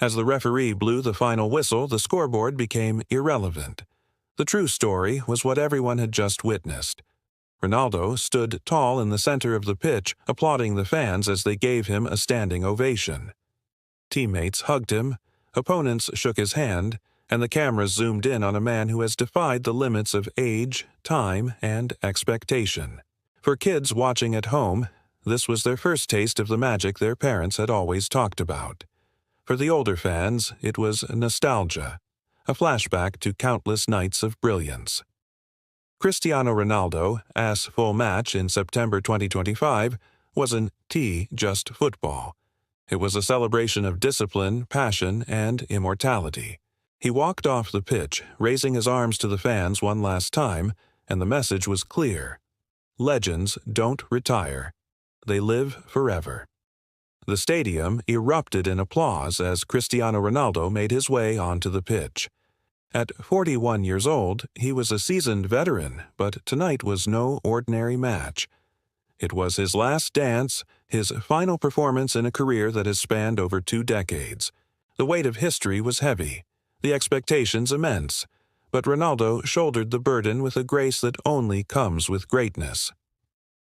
As the referee blew the final whistle, the scoreboard became irrelevant. The true story was what everyone had just witnessed. Ronaldo stood tall in the center of the pitch, applauding the fans as they gave him a standing ovation. Teammates hugged him, opponents shook his hand, and the cameras zoomed in on a man who has defied the limits of age, time, and expectation. For kids watching at home, this was their first taste of the magic their parents had always talked about. For the older fans, it was nostalgia, a flashback to countless nights of brilliance. Cristiano Ronaldo's full match in September 2025 wasn't just football. It was a celebration of discipline, passion, and immortality. He walked off the pitch, raising his arms to the fans one last time, and the message was clear. Legends don't retire. They live forever. The stadium erupted in applause as Cristiano Ronaldo made his way onto the pitch. At 41 years old, he was a seasoned veteran, but tonight was no ordinary match. It was his last dance, his final performance in a career that has spanned over 2 decades. The weight of history was heavy, the expectations immense, but Ronaldo shouldered the burden with a grace that only comes with greatness.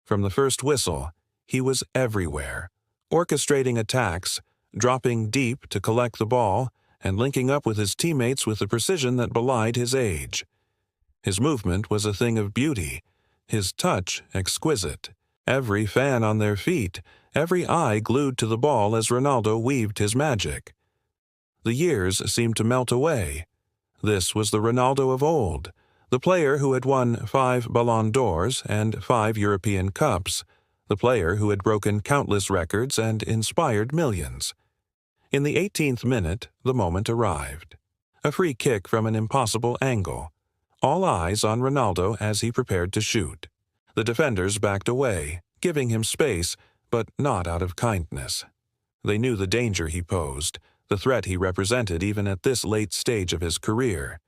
From the first whistle, he was everywhere, orchestrating attacks, dropping deep to collect the ball, and linking up with his teammates with a precision that belied his age. His movement was a thing of beauty, his touch exquisite. Every fan on their feet, every eye glued to the ball as Ronaldo weaved his magic. The years seemed to melt away. This was the Ronaldo of old, the player who had won 5 Ballon d'Ors and 5 European Cups, the player who had broken countless records and inspired millions. In the 18th minute, the moment arrived. A free kick from an impossible angle. All eyes on Ronaldo as he prepared to shoot. The defenders backed away, giving him space, but not out of kindness. They knew the danger he posed, the threat he represented even at this late stage of his career.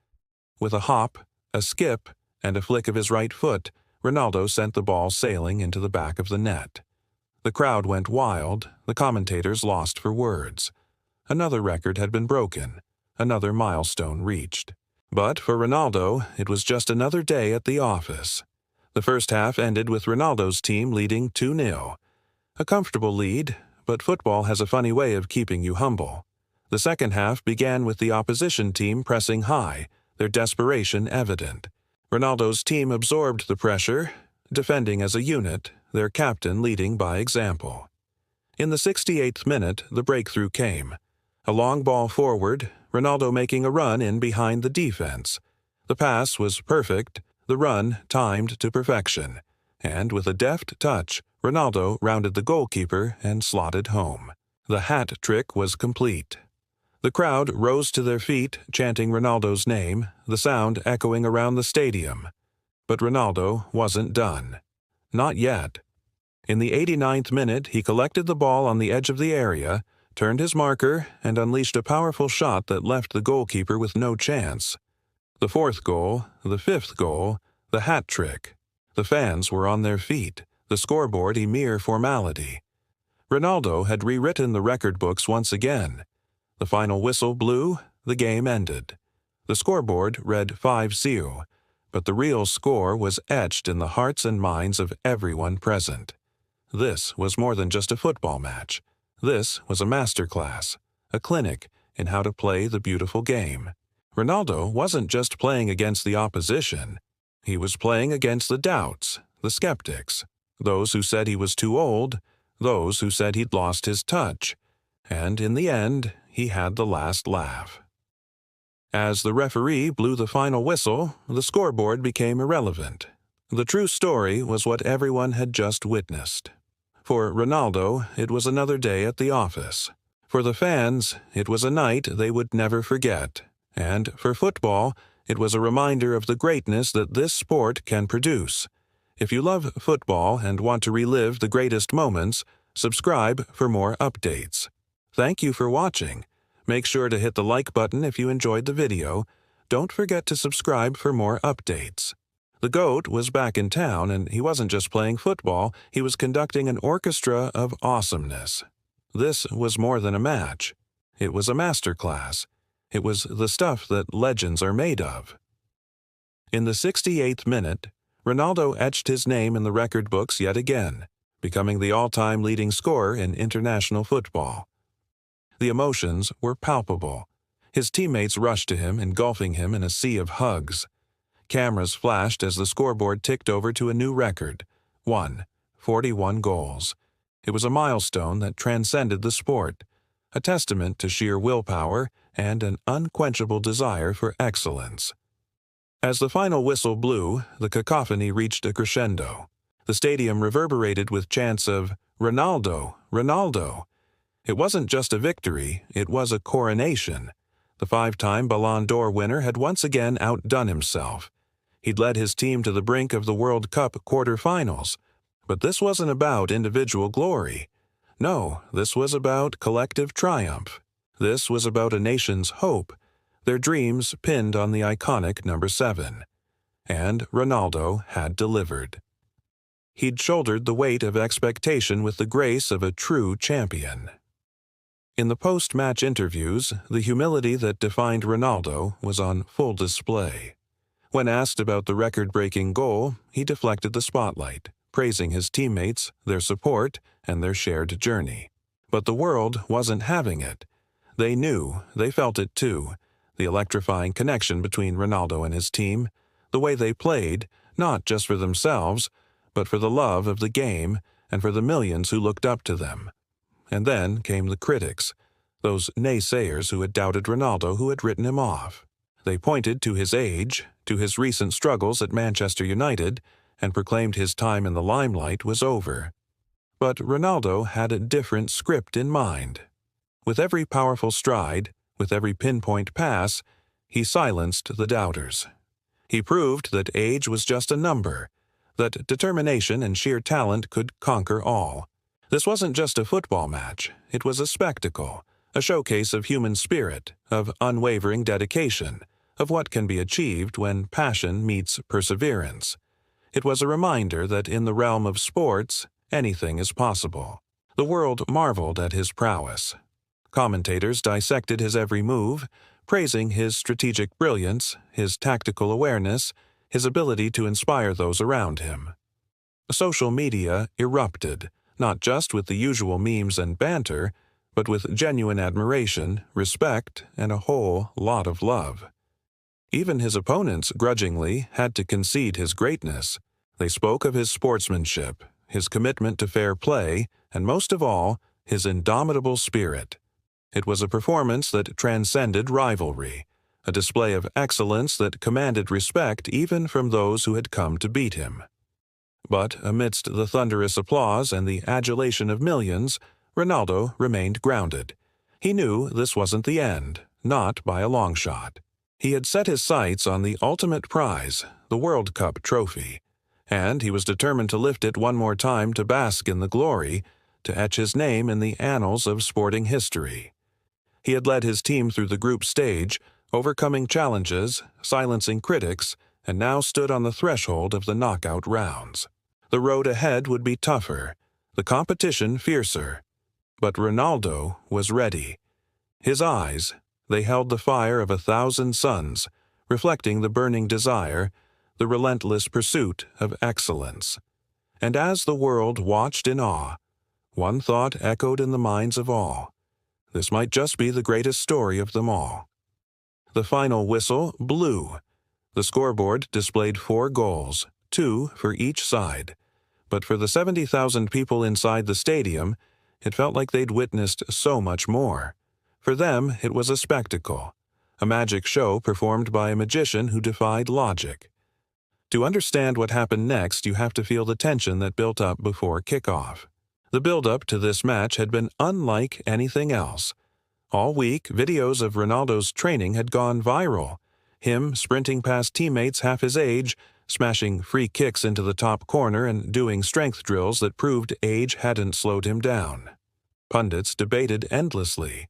With a hop, a skip, and a flick of his right foot, Ronaldo sent the ball sailing into the back of the net. The crowd went wild, the commentators lost for words. Another record had been broken, another milestone reached. But for Ronaldo, it was just another day at the office. The first half ended with Ronaldo's team leading 2-0. A comfortable lead, but football has a funny way of keeping you humble. The second half began with the opposition team pressing high, their desperation evident. Ronaldo's team absorbed the pressure, defending as a unit, their captain leading by example. In the 68th minute, the breakthrough came. A long ball forward, Ronaldo making a run in behind the defense. The pass was perfect, the run timed to perfection, and with a deft touch, Ronaldo rounded the goalkeeper and slotted home. The hat trick was complete. The crowd rose to their feet, chanting Ronaldo's name, the sound echoing around the stadium. But Ronaldo wasn't done. Not yet. In the 89th minute, he collected the ball on the edge of the area, turned his marker, and unleashed a powerful shot that left the goalkeeper with no chance. The 4th goal, the 5th goal, the hat trick. The fans were on their feet, the scoreboard a mere formality. Ronaldo had rewritten the record books once again. The final whistle blew, the game ended. The scoreboard read 5-0, but the real score was etched in the hearts and minds of everyone present. This was more than just a football match. This was a masterclass, a clinic in how to play the beautiful game. Ronaldo wasn't just playing against the opposition. He was playing against the doubts, the skeptics, those who said he was too old, those who said he'd lost his touch. And in the end, he had the last laugh. As the referee blew the final whistle, the scoreboard became irrelevant. The true story was what everyone had just witnessed. For Ronaldo, it was another day at the office. For the fans, it was a night they would never forget. And for football, it was a reminder of the greatness that this sport can produce. If you love football and want to relive the greatest moments, subscribe for more updates. Thank you for watching. Make sure to hit the like button if you enjoyed the video. Don't forget to subscribe for more updates. The GOAT was back in town, and he wasn't just playing football, he was conducting an orchestra of awesomeness. This was more than a match. It was a masterclass. It was the stuff that legends are made of. In the 68th minute, Ronaldo etched his name in the record books yet again, becoming the all-time leading scorer in international football. The emotions were palpable. His teammates rushed to him, engulfing him in a sea of hugs. Cameras flashed as the scoreboard ticked over to a new record: 41 goals. It was a milestone that transcended the sport, a testament to sheer willpower and an unquenchable desire for excellence. As the final whistle blew, the cacophony reached a crescendo. The stadium reverberated with chants of "Ronaldo, Ronaldo." It wasn't just a victory, it was a coronation. The five-time Ballon d'Or winner had once again outdone himself. He'd led his team to the brink of the World Cup quarterfinals. But this wasn't about individual glory. No, this was about collective triumph. This was about a nation's hope, their dreams pinned on the iconic number 7. And Ronaldo had delivered. He'd shouldered the weight of expectation with the grace of a true champion. In the post-match interviews, the humility that defined Ronaldo was on full display. When asked about the record-breaking goal, he deflected the spotlight, praising his teammates, their support, and their shared journey. But the world wasn't having it. They knew, they felt it too, the electrifying connection between Ronaldo and his team, the way they played, not just for themselves, but for the love of the game and for the millions who looked up to them. And then came the critics, those naysayers who had doubted Ronaldo, who had written him off. They pointed to his age, to his recent struggles at Manchester United, and proclaimed his time in the limelight was over. But Ronaldo had a different script in mind. With every powerful stride, with every pinpoint pass, he silenced the doubters. He proved that age was just a number, that determination and sheer talent could conquer all. This wasn't just a football match, it was a spectacle, a showcase of human spirit, of unwavering dedication, of what can be achieved when passion meets perseverance. It was a reminder that in the realm of sports, anything is possible. The world marveled at his prowess. Commentators dissected his every move, praising his strategic brilliance, his tactical awareness, his ability to inspire those around him. Social media erupted, not just with the usual memes and banter, but with genuine admiration, respect, and a whole lot of love. Even his opponents, grudgingly, had to concede his greatness. They spoke of his sportsmanship, his commitment to fair play, and most of all, his indomitable spirit. It was a performance that transcended rivalry, a display of excellence that commanded respect even from those who had come to beat him. But amidst the thunderous applause and the adulation of millions, Ronaldo remained grounded. He knew this wasn't the end, not by a long shot. He had set his sights on the ultimate prize, the World Cup trophy, and he was determined to lift it one more time to bask in the glory, to etch his name in the annals of sporting history. He had led his team through the group stage, overcoming challenges, silencing critics, and now stood on the threshold of the knockout rounds. The road ahead would be tougher, the competition fiercer. But Ronaldo was ready. His eyes, they held the fire of 1,000 suns, reflecting the burning desire, the relentless pursuit of excellence. And as the world watched in awe, one thought echoed in the minds of all. This might just be the greatest story of them all. The final whistle blew. The scoreboard displayed 4 goals, 2 for each side. But for the 70,000 people inside the stadium, it felt like they'd witnessed so much more. For them, it was a spectacle, a magic show performed by a magician who defied logic. To understand what happened next, you have to feel the tension that built up before kickoff. The build-up to this match had been unlike anything else. All week, videos of Ronaldo's training had gone viral. Him sprinting past teammates half his age, smashing free kicks into the top corner and doing strength drills that proved age hadn't slowed him down. Pundits debated endlessly.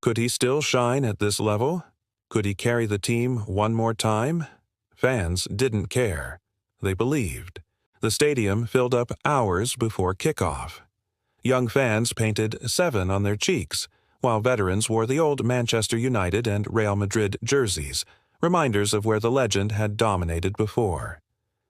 Could he still shine at this level? Could he carry the team one more time? Fans didn't care. They believed. The stadium filled up hours before kickoff. Young fans painted 7 on their cheeks, while veterans wore the old Manchester United and Real Madrid jerseys, reminders of where the legend had dominated before.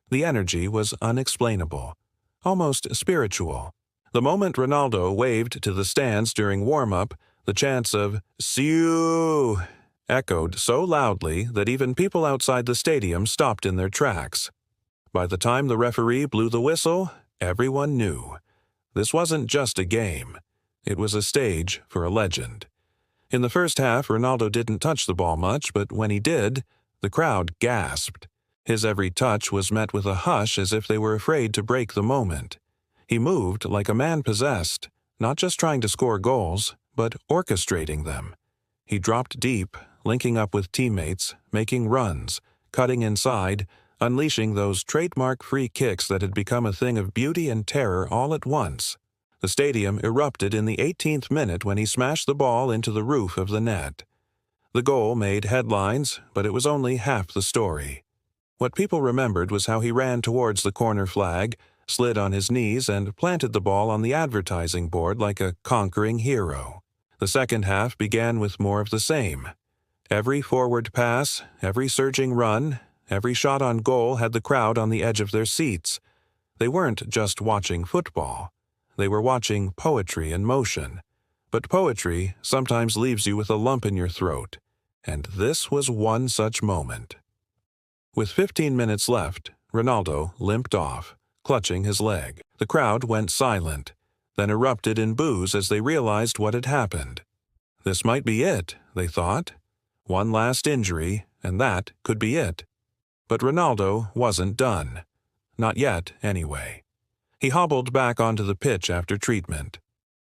The energy was unexplainable, almost spiritual. The moment Ronaldo waved to the stands during warm-up, the chants of SIUUU echoed so loudly that even people outside the stadium stopped in their tracks. By the time the referee blew the whistle, everyone knew. This wasn't just a game. It was a stage for a legend. In the first half, Ronaldo didn't touch the ball much, but when he did, the crowd gasped. His every touch was met with a hush as if they were afraid to break the moment. He moved like a man possessed, not just trying to score goals, but orchestrating them. He dropped deep, linking up with teammates, making runs, cutting inside, unleashing those trademark free kicks that had become a thing of beauty and terror all at once. The stadium erupted in the 18th minute when he smashed the ball into the roof of the net. The goal made headlines, but it was only half the story. What people remembered was how he ran towards the corner flag, slid on his knees, and planted the ball on the advertising board like a conquering hero. The second half began with more of the same. Every forward pass, every surging run, every shot on goal had the crowd on the edge of their seats. They weren't just watching football. They were watching poetry in motion. But poetry sometimes leaves you with a lump in your throat, and this was one such moment. With 15 minutes left, Ronaldo limped off, clutching his leg. The crowd went silent, then erupted in boos as they realized what had happened. This might be it, they thought. One last injury, and that could be it. But Ronaldo wasn't done. Not yet, anyway. He hobbled back onto the pitch after treatment.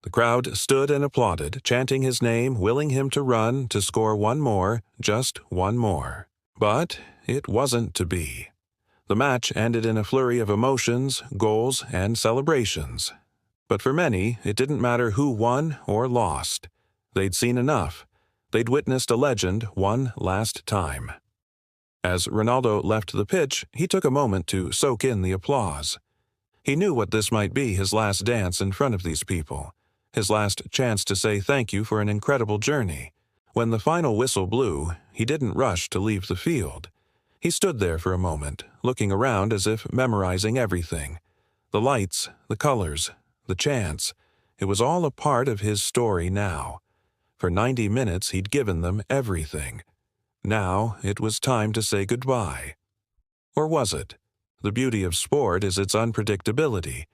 The crowd stood and applauded, chanting his name, willing him to run, to score one more, just one more. But it wasn't to be. The match ended in a flurry of emotions, goals, and celebrations. But for many, it didn't matter who won or lost. They'd seen enough. They'd witnessed a legend one last time. As Ronaldo left the pitch, he took a moment to soak in the applause. He knew what this might be, his last dance in front of these people, his last chance to say thank you for an incredible journey. When the final whistle blew, he didn't rush to leave the field. He stood there for a moment, looking around as if memorizing everything. The lights, the colors, the chants. It was all a part of his story now. For 90 minutes he'd given them everything. Now it was time to say goodbye. Or was it? The beauty of sport is its unpredictability.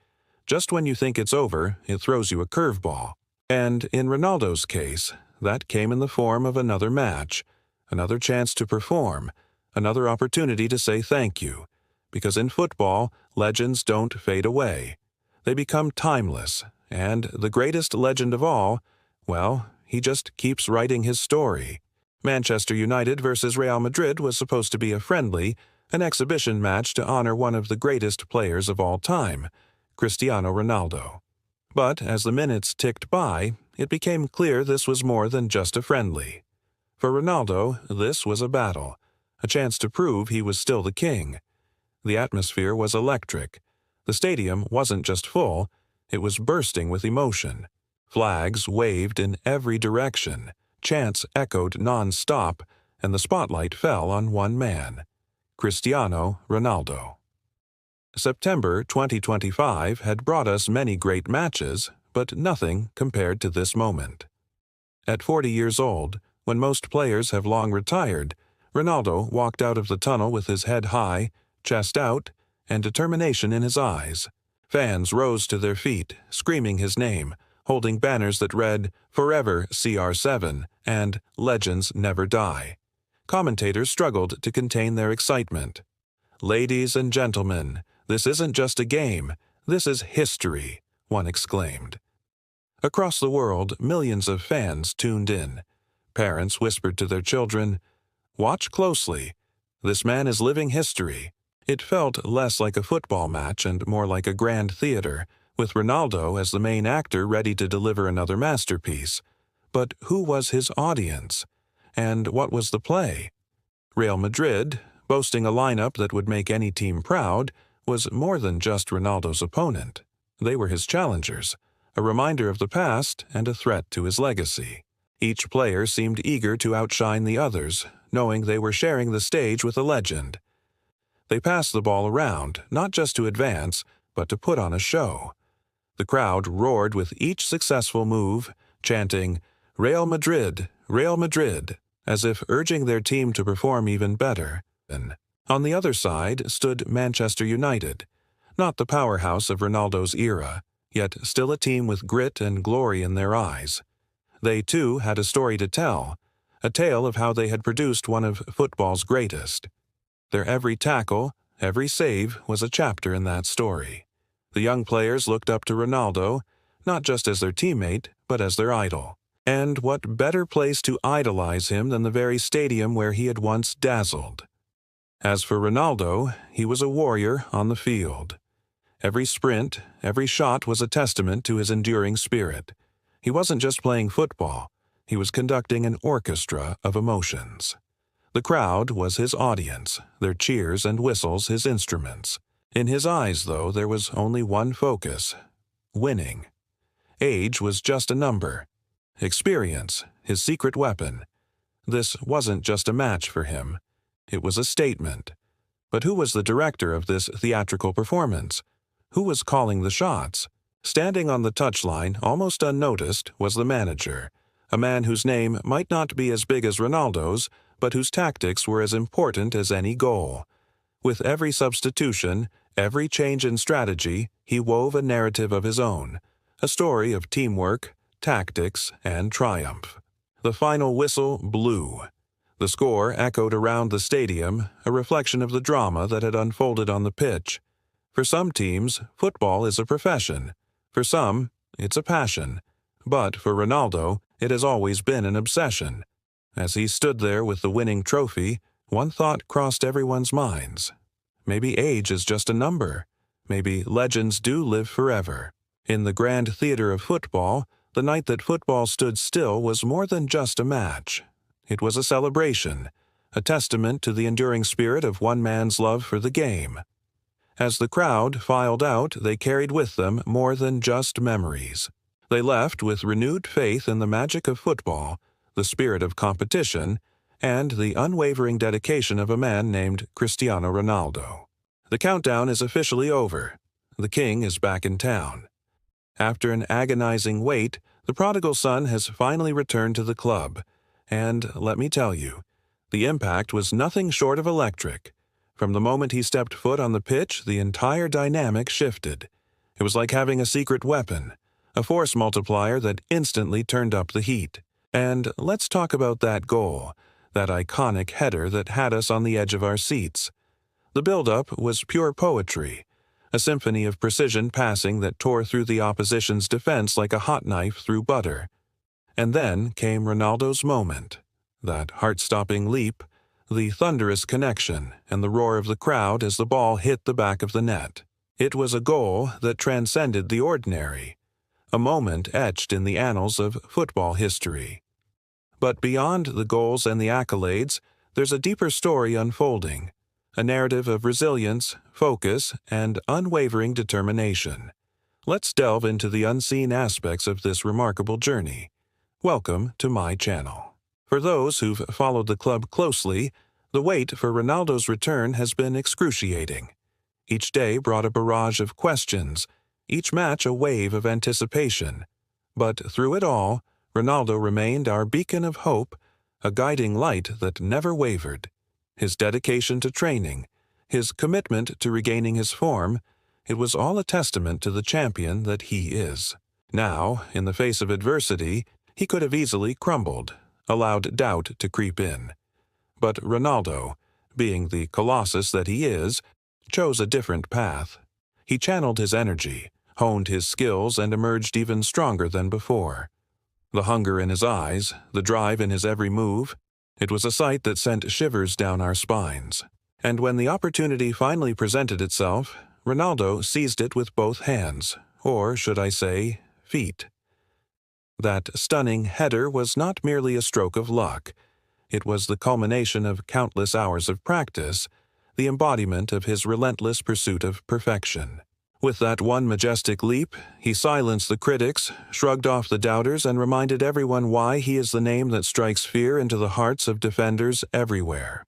Just when you think it's over, it throws you a curveball. And in Ronaldo's case, that came in the form of another match, another chance to perform, another opportunity to say thank you. Because in football, legends don't fade away. They become timeless, and the greatest legend of all, well, he just keeps writing his story. Manchester United versus Real Madrid was supposed to be a friendly, an exhibition match to honor one of the greatest players of all time, Cristiano Ronaldo. But as the minutes ticked by, it became clear this was more than just a friendly. For Ronaldo, this was a battle, a chance to prove he was still the king. The atmosphere was electric. The stadium wasn't just full, it was bursting with emotion. Flags waved in every direction, chants echoed non-stop, and the spotlight fell on one man, Cristiano Ronaldo. September 2025 had brought us many great matches, but nothing compared to this moment. At 40 years old, when most players have long retired, Ronaldo walked out of the tunnel with his head high, chest out, and determination in his eyes. Fans rose to their feet, screaming his name, holding banners that read, "Forever CR7" and "Legends Never Die." Commentators struggled to contain their excitement. "Ladies and gentlemen, this isn't just a game, this is history," one exclaimed. Across the world, millions of fans tuned in. Parents whispered to their children, "Watch closely. This man is living history." It felt less like a football match and more like a grand theater, with Ronaldo as the main actor ready to deliver another masterpiece. But who was his audience? And what was the play? Real Madrid, boasting a lineup that would make any team proud, was more than just Ronaldo's opponent. They were his challengers, a reminder of the past and a threat to his legacy. Each player seemed eager to outshine the others, knowing they were sharing the stage with a legend. They passed the ball around, not just to advance, but to put on a show. The crowd roared with each successful move, chanting, "Real Madrid, Real Madrid," as if urging their team to perform even better. On the other side stood Manchester United, not the powerhouse of Ronaldo's era, yet still a team with grit and glory in their eyes. They, too, had a story to tell, a tale of how they had produced one of football's greatest. Their every tackle, every save was a chapter in that story. The young players looked up to Ronaldo, not just as their teammate, but as their idol. And what better place to idolize him than the very stadium where he had once dazzled? As for Ronaldo, he was a warrior on the field. Every sprint, every shot was a testament to his enduring spirit. He wasn't just playing football, he was conducting an orchestra of emotions. The crowd was his audience, their cheers and whistles his instruments. In his eyes, though, there was only one focus: winning. Age was just a number. Experience, his secret weapon. This wasn't just a match for him. It was a statement. But who was the director of this theatrical performance? Who was calling the shots? Standing on the touchline, almost unnoticed, was the manager, a man whose name might not be as big as Ronaldo's, but whose tactics were as important as any goal. With every substitution, every change in strategy, he wove a narrative of his own, a story of teamwork, tactics, and triumph. The final whistle blew. The score echoed around the stadium, a reflection of the drama that had unfolded on the pitch. For some teams, football is a profession. For some, it's a passion. But for Ronaldo, it has always been an obsession. As he stood there with the winning trophy, one thought crossed everyone's minds. Maybe age is just a number. Maybe legends do live forever. In the grand theater of football, the night that football stood still was more than just a match. It was a celebration, a testament to the enduring spirit of one man's love for the game. As the crowd filed out, they carried with them more than just memories. They left with renewed faith in the magic of football, the spirit of competition, and the unwavering dedication of a man named Cristiano Ronaldo. The countdown is officially over. The king is back in town. After an agonizing wait, the prodigal son has finally returned to the club. And let me tell you, the impact was nothing short of electric. From the moment he stepped foot on the pitch, the entire dynamic shifted. It was like having a secret weapon, a force multiplier that instantly turned up the heat. And let's talk about that goal, that iconic header that had us on the edge of our seats. The build-up was pure poetry, a symphony of precision passing that tore through the opposition's defense like a hot knife through butter. And then came Ronaldo's moment, that heart-stopping leap, the thunderous connection, and the roar of the crowd as the ball hit the back of the net. It was a goal that transcended the ordinary, a moment etched in the annals of football history. But beyond the goals and the accolades, there's a deeper story unfolding, a narrative of resilience, focus, and unwavering determination. Let's delve into the unseen aspects of this remarkable journey. Welcome to my channel. For those who've followed the club closely, the wait for Ronaldo's return has been excruciating. Each day brought a barrage of questions, each match a wave of anticipation. But through it all, Ronaldo remained our beacon of hope, a guiding light that never wavered. His dedication to training, his commitment to regaining his form, it was all a testament to the champion that he is. Now, in the face of adversity, he could have easily crumbled, allowed doubt to creep in. But Ronaldo, being the colossus that he is, chose a different path. He channeled his energy, honed his skills, and emerged even stronger than before. The hunger in his eyes, the drive in his every move, it was a sight that sent shivers down our spines. And when the opportunity finally presented itself, Ronaldo seized it with both hands, or should I say, feet. That stunning header was not merely a stroke of luck. It was the culmination of countless hours of practice, the embodiment of his relentless pursuit of perfection. With that one majestic leap, he silenced the critics, shrugged off the doubters, and reminded everyone why he is the name that strikes fear into the hearts of defenders everywhere.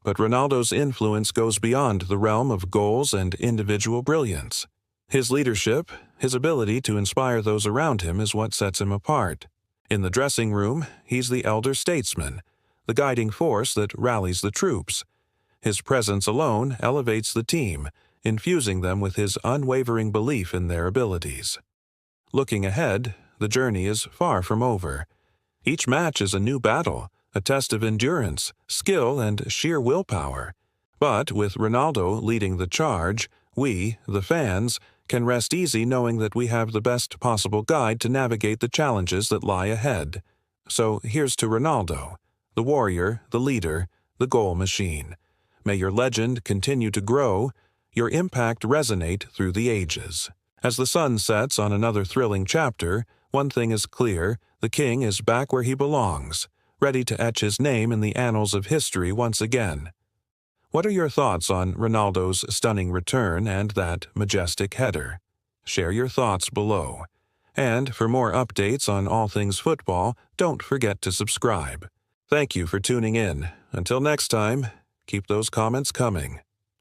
But Ronaldo's influence goes beyond the realm of goals and individual brilliance. His leadership, his ability to inspire those around him is what sets him apart. In the dressing room, he's the elder statesman, the guiding force that rallies the troops. His presence alone elevates the team, infusing them with his unwavering belief in their abilities. Looking ahead, the journey is far from over. Each match is a new battle, a test of endurance, skill, and sheer willpower. But with Ronaldo leading the charge, we, the fans, can rest easy knowing that we have the best possible guide to navigate the challenges that lie ahead. So here's to Ronaldo, the warrior, the leader, the goal machine. May your legend continue to grow, your impact resonate through the ages. As the sun sets on another thrilling chapter, one thing is clear: the king is back where he belongs, ready to etch his name in the annals of history once again. What are your thoughts on Ronaldo's stunning return and that majestic header? Share your thoughts below. And for more updates on all things football, don't forget to subscribe. Thank you for tuning in. Until next time, keep those comments coming.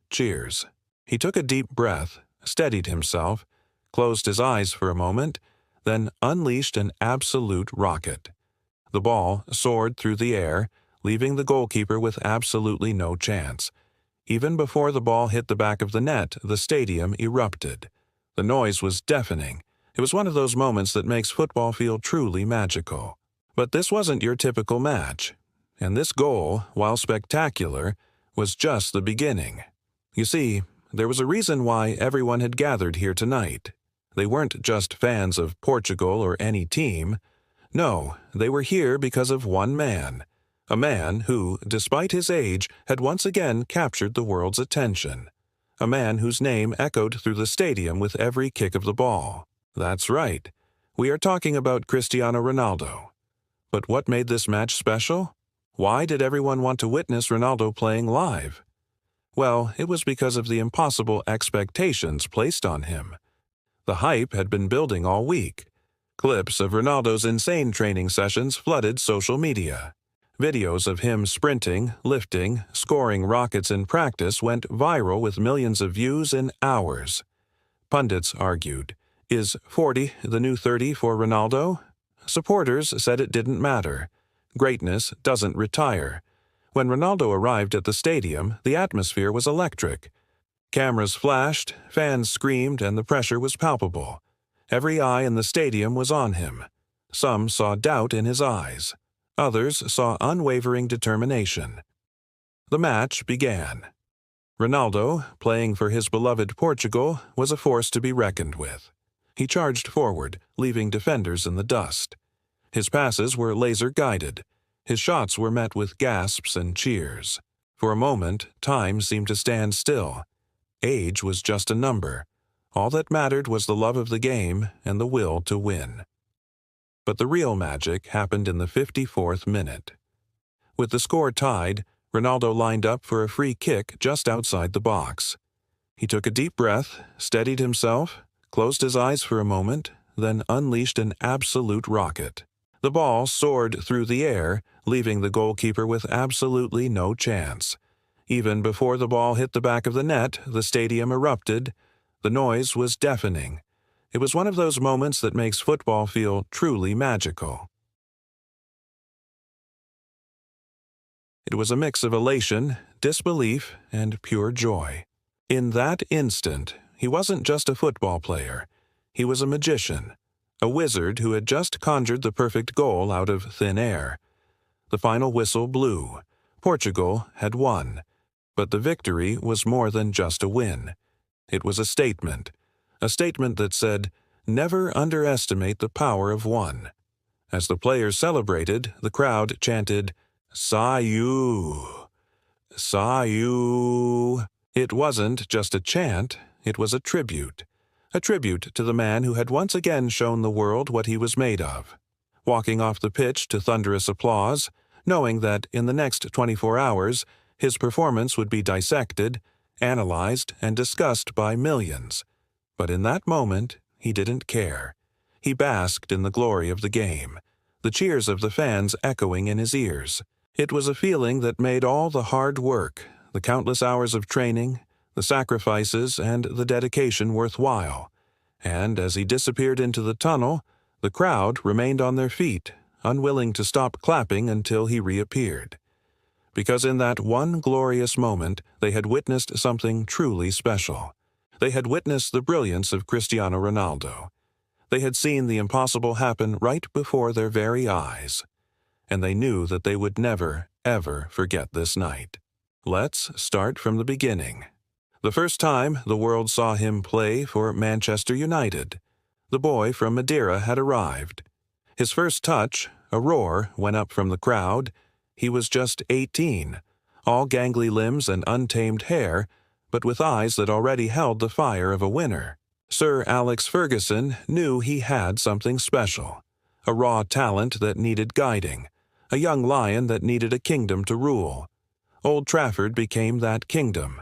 Cheers. He took a deep breath, steadied himself, closed his eyes for a moment, then unleashed an absolute rocket. The ball soared through the air, leaving the goalkeeper with absolutely no chance. Even before the ball hit the back of the net, the stadium erupted. The noise was deafening. It was one of those moments that makes football feel truly magical. But this wasn't your typical match. And this goal, while spectacular, was just the beginning. You see, there was a reason why everyone had gathered here tonight. They weren't just fans of Portugal or any team. No, they were here because of one man. A man who, despite his age, had once again captured the world's attention. A man whose name echoed through the stadium with every kick of the ball. That's right. We are talking about Cristiano Ronaldo. But what made this match special? Why did everyone want to witness Ronaldo playing live? Well, it was because of the impossible expectations placed on him. The hype had been building all week. Clips of Ronaldo's insane training sessions flooded social media. Videos of him sprinting, lifting, scoring rockets in practice went viral with millions of views in hours. Pundits argued, is 40 the new 30 for Ronaldo? Supporters said it didn't matter. Greatness doesn't retire. When Ronaldo arrived at the stadium, the atmosphere was electric. Cameras flashed, fans screamed, and the pressure was palpable. Every eye in the stadium was on him. Some saw doubt in his eyes. Others saw unwavering determination. The match began. Ronaldo, playing for his beloved Portugal, was a force to be reckoned with. He charged forward, leaving defenders in the dust. His passes were laser-guided. His shots were met with gasps and cheers. For a moment, time seemed to stand still. Age was just a number. All that mattered was the love of the game and the will to win. But the real magic happened in the 54th minute. With the score tied, Ronaldo lined up for a free kick just outside the box. He took a deep breath, steadied himself, closed his eyes for a moment, then unleashed an absolute rocket. The ball soared through the air, leaving the goalkeeper with absolutely no chance. Even before the ball hit the back of the net, the stadium erupted. The noise was deafening. It was one of those moments that makes football feel truly magical. It was a mix of elation, disbelief, and pure joy. In that instant, he wasn't just a football player. He was a magician, a wizard who had just conjured the perfect goal out of thin air. The final whistle blew. Portugal had won. But the victory was more than just a win. It was a statement that said, never underestimate the power of one. As the players celebrated, the crowd chanted, SIUUU, SIUUU. It wasn't just a chant, it was a tribute to the man who had once again shown the world what he was made of. Walking off the pitch to thunderous applause, knowing that in the next 24 hours, his performance would be dissected, analyzed, and discussed by millions. But in that moment, he didn't care. He basked in the glory of the game, the cheers of the fans echoing in his ears. It was a feeling that made all the hard work, the countless hours of training, the sacrifices, and the dedication worthwhile. And as he disappeared into the tunnel, the crowd remained on their feet, unwilling to stop clapping until he reappeared. Because in that one glorious moment, they had witnessed something truly special. They had witnessed the brilliance of Cristiano Ronaldo. They had seen the impossible happen right before their very eyes. And they knew that they would never, ever forget this night. Let's start from the beginning. The first time the world saw him play for Manchester United, the boy from Madeira had arrived. His first touch, a roar, went up from the crowd. He was just 18, all gangly limbs and untamed hair, but with eyes that already held the fire of a winner. Sir Alex Ferguson knew he had something special, a raw talent that needed guiding, a young lion that needed a kingdom to rule. Old Trafford became that kingdom.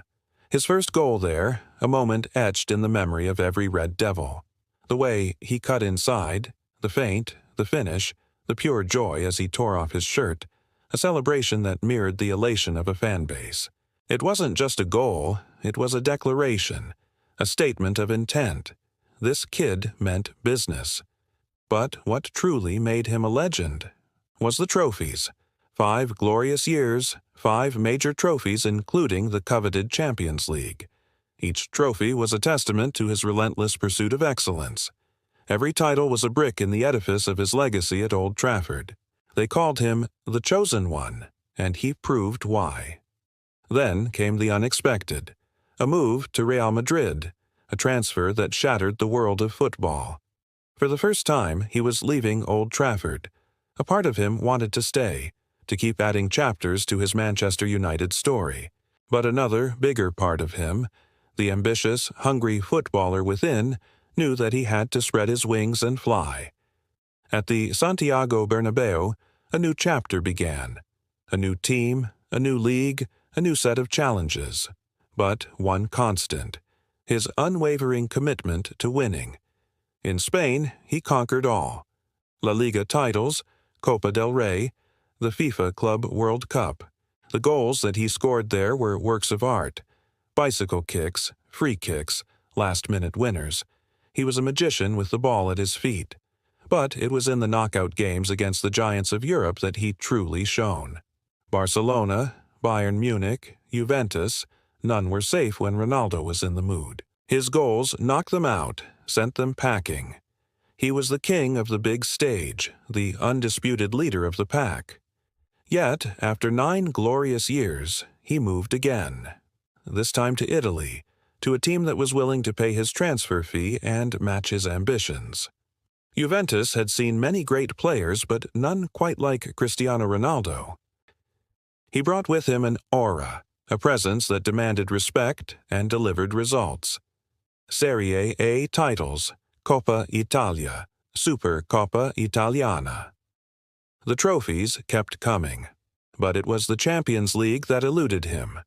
His first goal there, a moment etched in the memory of every Red Devil. The way he cut inside, the feint, the finish, the pure joy as he tore off his shirt, a celebration that mirrored the elation of a fan base. It wasn't just a goal, it was a declaration, a statement of intent. This kid meant business. But what truly made him a legend was the trophies. 5 glorious years, 5 major trophies including the coveted Champions League. Each trophy was a testament to his relentless pursuit of excellence. Every title was a brick in the edifice of his legacy at Old Trafford. They called him the Chosen One, and he proved why. Then came the unexpected, a move to Real Madrid, a transfer that shattered the world of football. For the first time, he was leaving Old Trafford. A part of him wanted to stay, to keep adding chapters to his Manchester United story. But another, bigger part of him, the ambitious, hungry footballer within, knew that he had to spread his wings and fly. At the Santiago Bernabeu, a new chapter began. A new team, a new league, a new set of challenges. But one constant, his unwavering commitment to winning. In Spain, he conquered all. La Liga titles, Copa del Rey, the FIFA Club World Cup. The goals that he scored there were works of art. Bicycle kicks, free kicks, last-minute winners. He was a magician with the ball at his feet. But it was in the knockout games against the giants of Europe that he truly shone. Barcelona, Bayern Munich, Juventus, none were safe when Ronaldo was in the mood. His goals knocked them out, sent them packing. He was the king of the big stage, the undisputed leader of the pack. Yet, after 9 glorious years, he moved again. This time to Italy, to a team that was willing to pay his transfer fee and match his ambitions. Juventus had seen many great players, but none quite like Cristiano Ronaldo. He brought with him an aura, a presence that demanded respect and delivered results. Serie A titles, Coppa Italia, Super Coppa Italiana. The trophies kept coming, but it was the Champions League that eluded him.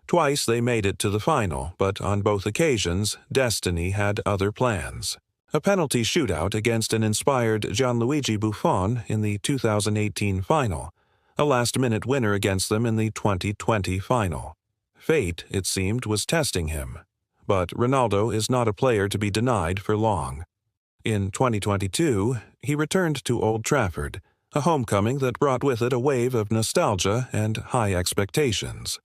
Twice they made it to the final, but on both occasions, destiny had other plans. A penalty shootout against an inspired Gianluigi Buffon in the 2018 final, a last-minute winner against them in the 2020 final. Fate, it seemed, was testing him. But Ronaldo is not a player to be denied for long. In 2022, he returned to Old Trafford, a homecoming that brought with it a wave of nostalgia and high expectations.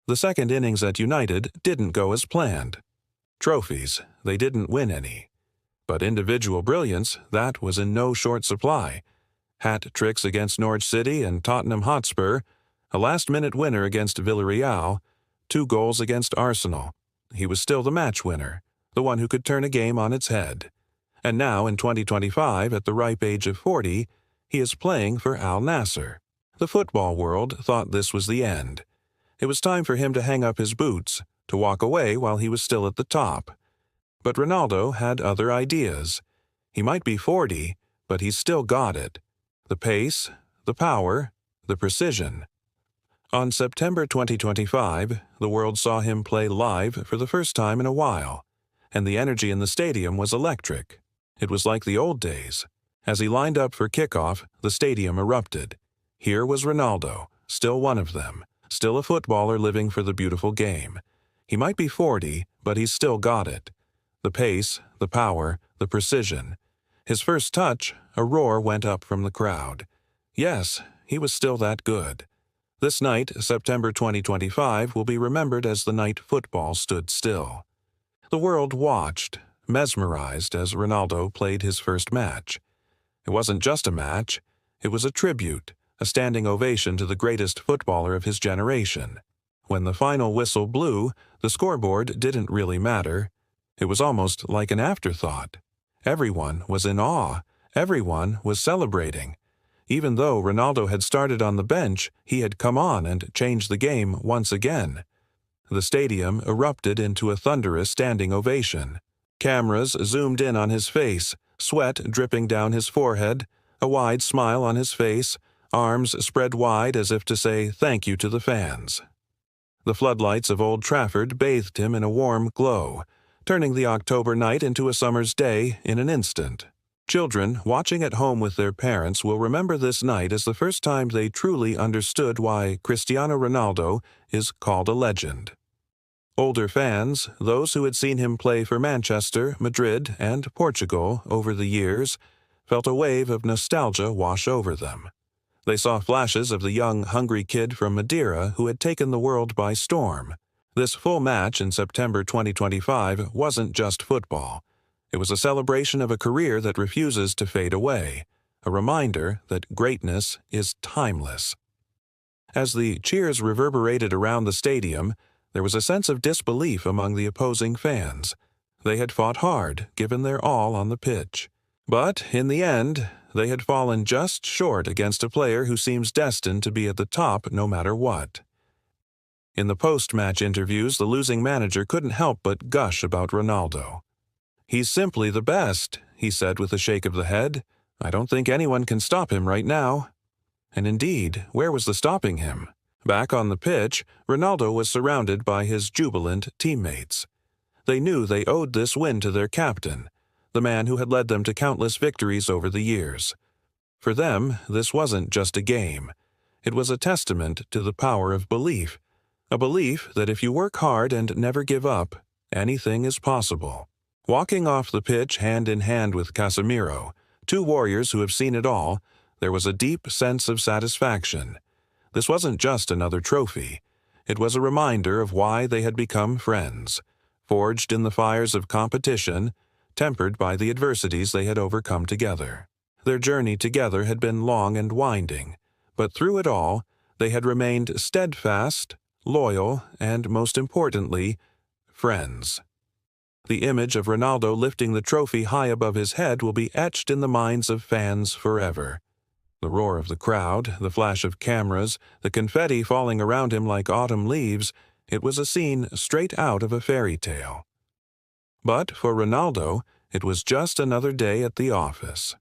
The second innings at United didn't go as planned. Trophies, they didn't win any. But individual brilliance, that was in no short supply. Hat tricks against Norwich City and Tottenham Hotspur, a last-minute winner against Villarreal, 2 goals against Arsenal. He was still the match winner, the one who could turn a game on its head. And now, in 2025, at the ripe age of 40, he is playing for Al Nassr. The football world thought this was the end. It was time for him to hang up his boots, to walk away while he was still at the top. But Ronaldo had other ideas. He might be 40, but he's still got it. The pace, the power, the precision. On September 2025, the world saw him play live for the first time in a while. and the energy in the stadium was electric. It was like the old days. As he lined up for kickoff, the stadium erupted. Here was Ronaldo, still one of them, still a footballer living for the beautiful game. He might be 40, but he's still got it. The pace, the power, the precision. His first touch, a roar went up from the crowd. Yes, he was still that good. This night, September 2025, will be remembered as the night football stood still. The world watched, mesmerized as Ronaldo played his first match. It wasn't just a match, it was a tribute, a standing ovation to the greatest footballer of his generation. When the final whistle blew, the scoreboard didn't really matter. It was almost like an afterthought. Everyone was in awe. Everyone was celebrating. Even though Ronaldo had started on the bench, he had come on and changed the game once again. The stadium erupted into a thunderous standing ovation. Cameras zoomed in on his face, sweat dripping down his forehead, a wide smile on his face, arms spread wide as if to say thank you to the fans. The floodlights of Old Trafford bathed him in a warm glow, turning the October night into a summer's day in an instant. Children watching at home with their parents will remember this night as the first time they truly understood why Cristiano Ronaldo is called a legend. Older fans, those who had seen him play for Manchester, Madrid, and Portugal over the years, felt a wave of nostalgia wash over them. They saw flashes of the young, hungry kid from Madeira who had taken the world by storm. This full match in September 2025 wasn't just football. It was a celebration of a career that refuses to fade away, a reminder that greatness is timeless. As the cheers reverberated around the stadium, there was a sense of disbelief among the opposing fans. They had fought hard, given their all on the pitch. But, in the end, they had fallen just short against a player who seems destined to be at the top no matter what. In the post-match interviews, the losing manager couldn't help but gush about Ronaldo. "He's simply the best," he said with a shake of the head. "I don't think anyone can stop him right now." And indeed, where was the stopping him? Back on the pitch, Ronaldo was surrounded by his jubilant teammates. They knew they owed this win to their captain, the man who had led them to countless victories over the years. For them, this wasn't just a game. It was a testament to the power of belief, a belief that if you work hard and never give up, anything is possible. Walking off the pitch hand in hand with Casemiro, two warriors who have seen it all, there was a deep sense of satisfaction. This wasn't just another trophy. It was a reminder of why they had become friends, forged in the fires of competition, tempered by the adversities they had overcome together. Their journey together had been long and winding, but through it all, they had remained steadfast, loyal, and most importantly, friends. The image of Ronaldo lifting the trophy high above his head will be etched in the minds of fans forever. The roar of the crowd, the flash of cameras, the confetti falling around him like autumn leaves, it was a scene straight out of a fairy tale. But for Ronaldo, it was just another day at the office.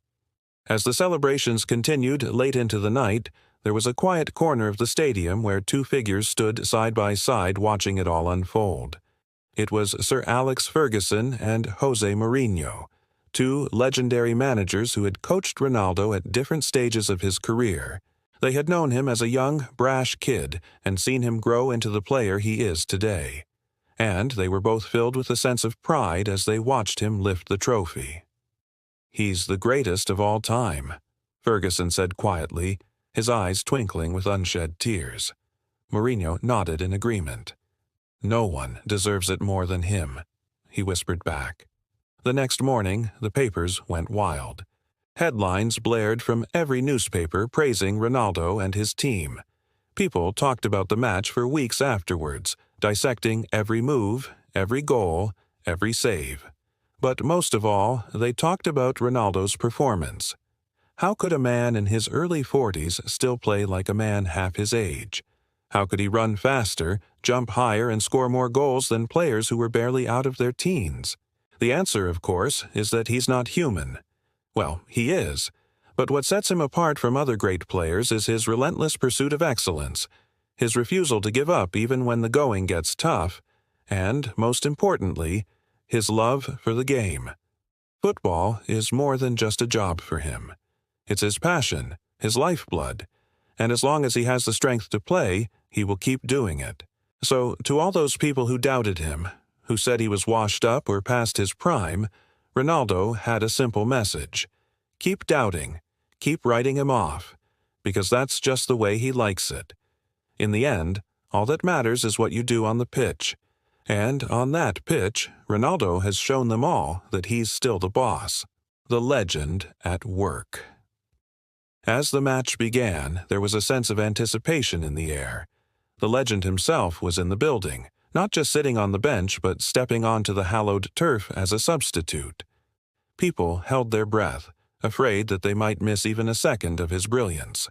As the celebrations continued late into the night, there was a quiet corner of the stadium where two figures stood side by side watching it all unfold. It was Sir Alex Ferguson and Jose Mourinho, two legendary managers who had coached Ronaldo at different stages of his career. They had known him as a young, brash kid and seen him grow into the player he is today. And they were both filled with a sense of pride as they watched him lift the trophy. "He's the greatest of all time," Ferguson said quietly, his eyes twinkling with unshed tears. Mourinho nodded in agreement. "No one deserves it more than him," he whispered back. The next morning, the papers went wild. Headlines blared from every newspaper praising Ronaldo and his team. People talked about the match for weeks afterwards, dissecting every move, every goal, every save. But most of all, they talked about Ronaldo's performance. How could a man in his early 40s still play like a man half his age? How could he run faster, jump higher, and score more goals than players who were barely out of their teens? The answer, of course, is that he's not human. Well, he is. But what sets him apart from other great players is his relentless pursuit of excellence, his refusal to give up even when the going gets tough, and, most importantly, his love for the game. Football is more than just a job for him. It's his passion, his lifeblood, and as long as he has the strength to play, he will keep doing it. So, to all those people who doubted him, who said he was washed up or past his prime, Ronaldo had a simple message. Keep doubting, keep writing him off, because that's just the way he likes it. In the end, all that matters is what you do on the pitch. And on that pitch, Ronaldo has shown them all that he's still the boss. The legend at work. As the match began, there was a sense of anticipation in the air. The legend himself was in the building, not just sitting on the bench but stepping onto the hallowed turf as a substitute. People held their breath, afraid that they might miss even a second of his brilliance.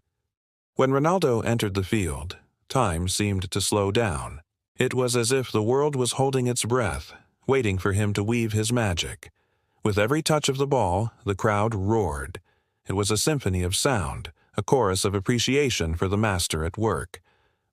When Ronaldo entered the field, time seemed to slow down. It was as if the world was holding its breath, waiting for him to weave his magic. With every touch of the ball, the crowd roared. It was a symphony of sound, a chorus of appreciation for the master at work.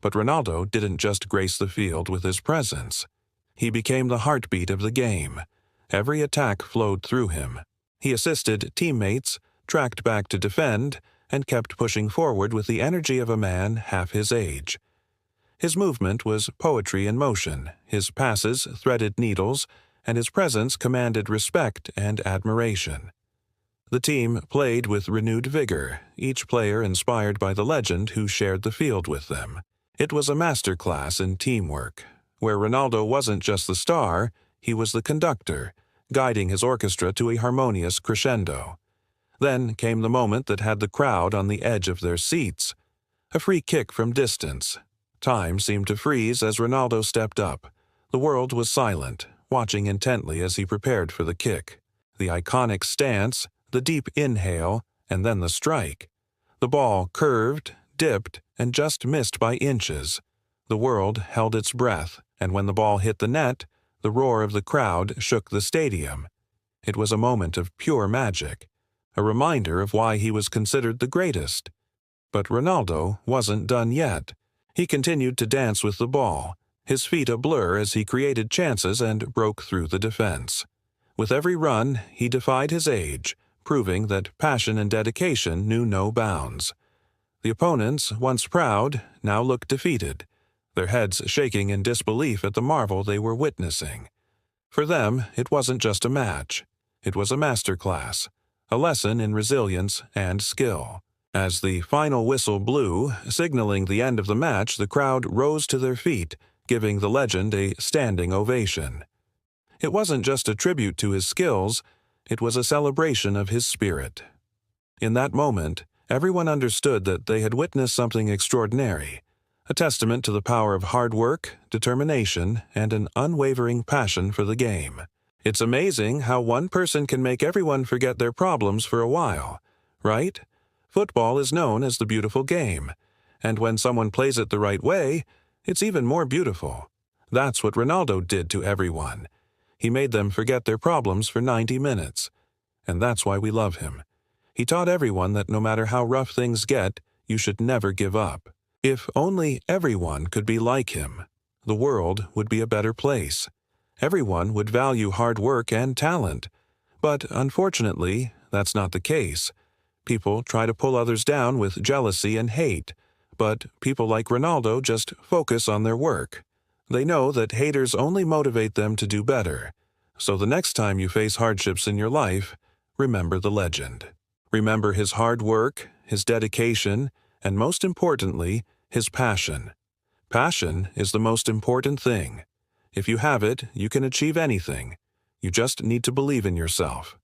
But Ronaldo didn't just grace the field with his presence. He became the heartbeat of the game. Every attack flowed through him. He assisted teammates, tracked back to defend, and kept pushing forward with the energy of a man half his age. His movement was poetry in motion, his passes threaded needles, and his presence commanded respect and admiration. The team played with renewed vigor, each player inspired by the legend who shared the field with them. It was a masterclass in teamwork, where Ronaldo wasn't just the star, he was the conductor, guiding his orchestra to a harmonious crescendo. Then came the moment that had the crowd on the edge of their seats. A free kick from distance. Time seemed to freeze as Ronaldo stepped up. The world was silent, watching intently as he prepared for the kick. The iconic stance, the deep inhale, and then the strike. The ball curved, dipped, and just missed by inches. The world held its breath, and when the ball hit the net, the roar of the crowd shook the stadium. It was a moment of pure magic, a reminder of why he was considered the greatest. But Ronaldo wasn't done yet. He continued to dance with the ball, his feet a blur as he created chances and broke through the defense. With every run, he defied his age, proving that passion and dedication knew no bounds. The opponents, once proud, now looked defeated, their heads shaking in disbelief at the marvel they were witnessing. For them, it wasn't just a match. It was a masterclass, a lesson in resilience and skill. As the final whistle blew, signaling the end of the match, the crowd rose to their feet, giving the legend a standing ovation. It wasn't just a tribute to his skills, it was a celebration of his spirit. In that moment, everyone understood that they had witnessed something extraordinary, a testament to the power of hard work, determination, and an unwavering passion for the game. It's amazing how one person can make everyone forget their problems for a while, right? Football is known as the beautiful game, and when someone plays it the right way, it's even more beautiful. That's what Ronaldo did to everyone. He made them forget their problems for 90 minutes, and that's why we love him. He taught everyone that no matter how rough things get, you should never give up. If only everyone could be like him, the world would be a better place. Everyone would value hard work and talent. But unfortunately, that's not the case. People try to pull others down with jealousy and hate, but people like Ronaldo just focus on their work. They know that haters only motivate them to do better. So the next time you face hardships in your life, remember the legend. Remember his hard work, his dedication, and most importantly, his passion. Passion is the most important thing. If you have it, you can achieve anything. You just need to believe in yourself.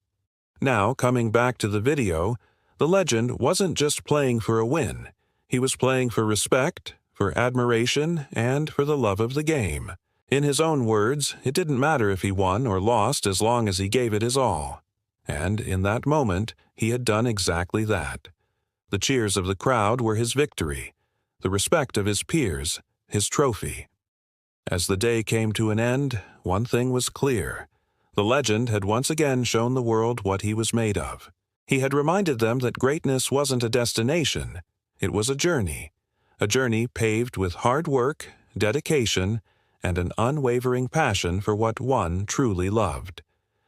Now, coming back to the video, the legend wasn't just playing for a win. He was playing for respect, for admiration, and for the love of the game. In his own words, it didn't matter if he won or lost as long as he gave it his all. And in that moment, he had done exactly that. The cheers of the crowd were his victory, the respect of his peers, his trophy. As the day came to an end, one thing was clear. The legend had once again shown the world what he was made of. He had reminded them that greatness wasn't a destination, it was a journey paved with hard work, dedication, and an unwavering passion for what one truly loved.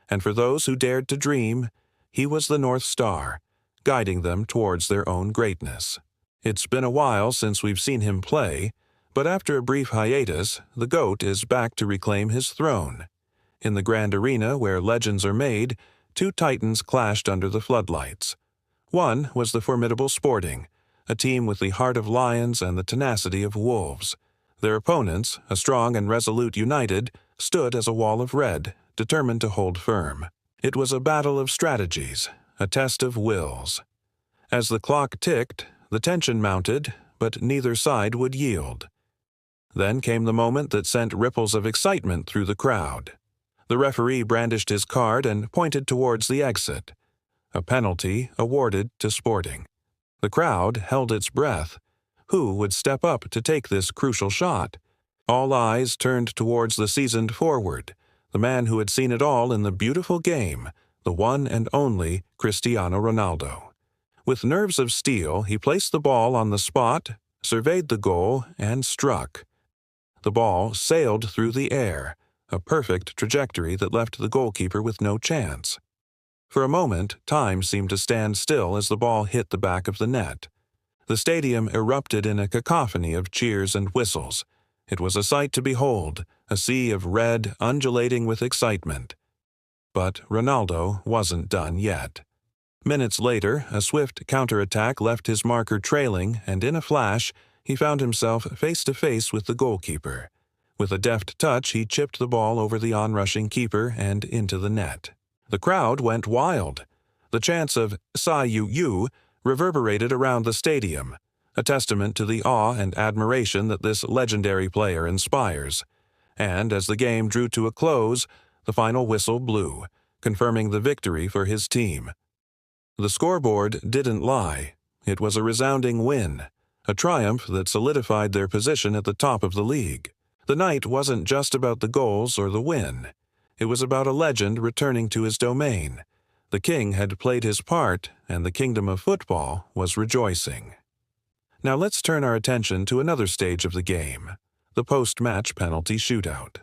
And for those who dared to dream, he was the North Star, guiding them towards their own greatness. It's been a while since we've seen him play, but after a brief hiatus, the GOAT is back to reclaim his throne. In the grand arena where legends are made, two titans clashed under the floodlights. One was the formidable Sporting, a team with the heart of lions and the tenacity of wolves. Their opponents, a strong and resolute United, stood as a wall of red, determined to hold firm. It was a battle of strategies, a test of wills. As the clock ticked, the tension mounted, but neither side would yield. Then came the moment that sent ripples of excitement through the crowd. The referee brandished his card and pointed towards the exit. A penalty awarded to Sporting. The crowd held its breath. Who would step up to take this crucial shot? All eyes turned towards the seasoned forward, the man who had seen it all in the beautiful game, the one and only Cristiano Ronaldo. With nerves of steel, he placed the ball on the spot, surveyed the goal, and struck. The ball sailed through the air, a perfect trajectory that left the goalkeeper with no chance. For a moment, time seemed to stand still as the ball hit the back of the net. The stadium erupted in a cacophony of cheers and whistles. It was a sight to behold, a sea of red undulating with excitement. But Ronaldo wasn't done yet. Minutes later, a swift counterattack left his marker trailing, and in a flash, he found himself face to face with the goalkeeper. With a deft touch, he chipped the ball over the onrushing keeper and into the net. The crowd went wild. The chants of SIUUU reverberated around the stadium, a testament to the awe and admiration that this legendary player inspires. And as the game drew to a close, the final whistle blew, confirming the victory for his team. The scoreboard didn't lie. It was a resounding win, a triumph that solidified their position at the top of the league. The night wasn't just about the goals or the win. It was about a legend returning to his domain. The king had played his part, and the kingdom of football was rejoicing. Now let's turn our attention to another stage of the game, the post-match penalty shootout.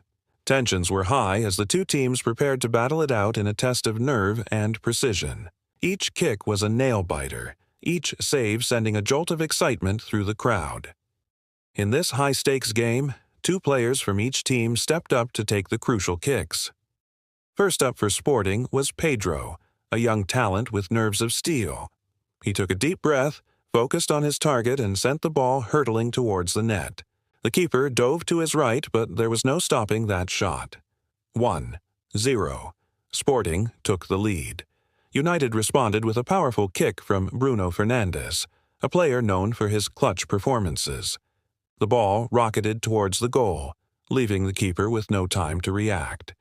Tensions were high as the two teams prepared to battle it out in a test of nerve and precision. Each kick was a nail-biter, each save sending a jolt of excitement through the crowd. In this high-stakes game, two players from each team stepped up to take the crucial kicks. First up for Sporting was Pedro, a young talent with nerves of steel. He took a deep breath, focused on his target, and sent the ball hurtling towards the net. The keeper dove to his right, but there was no stopping that shot. 1-0. Sporting took the lead. United responded with a powerful kick from Bruno Fernandes, a player known for his clutch performances. The ball rocketed towards the goal, leaving the keeper with no time to react.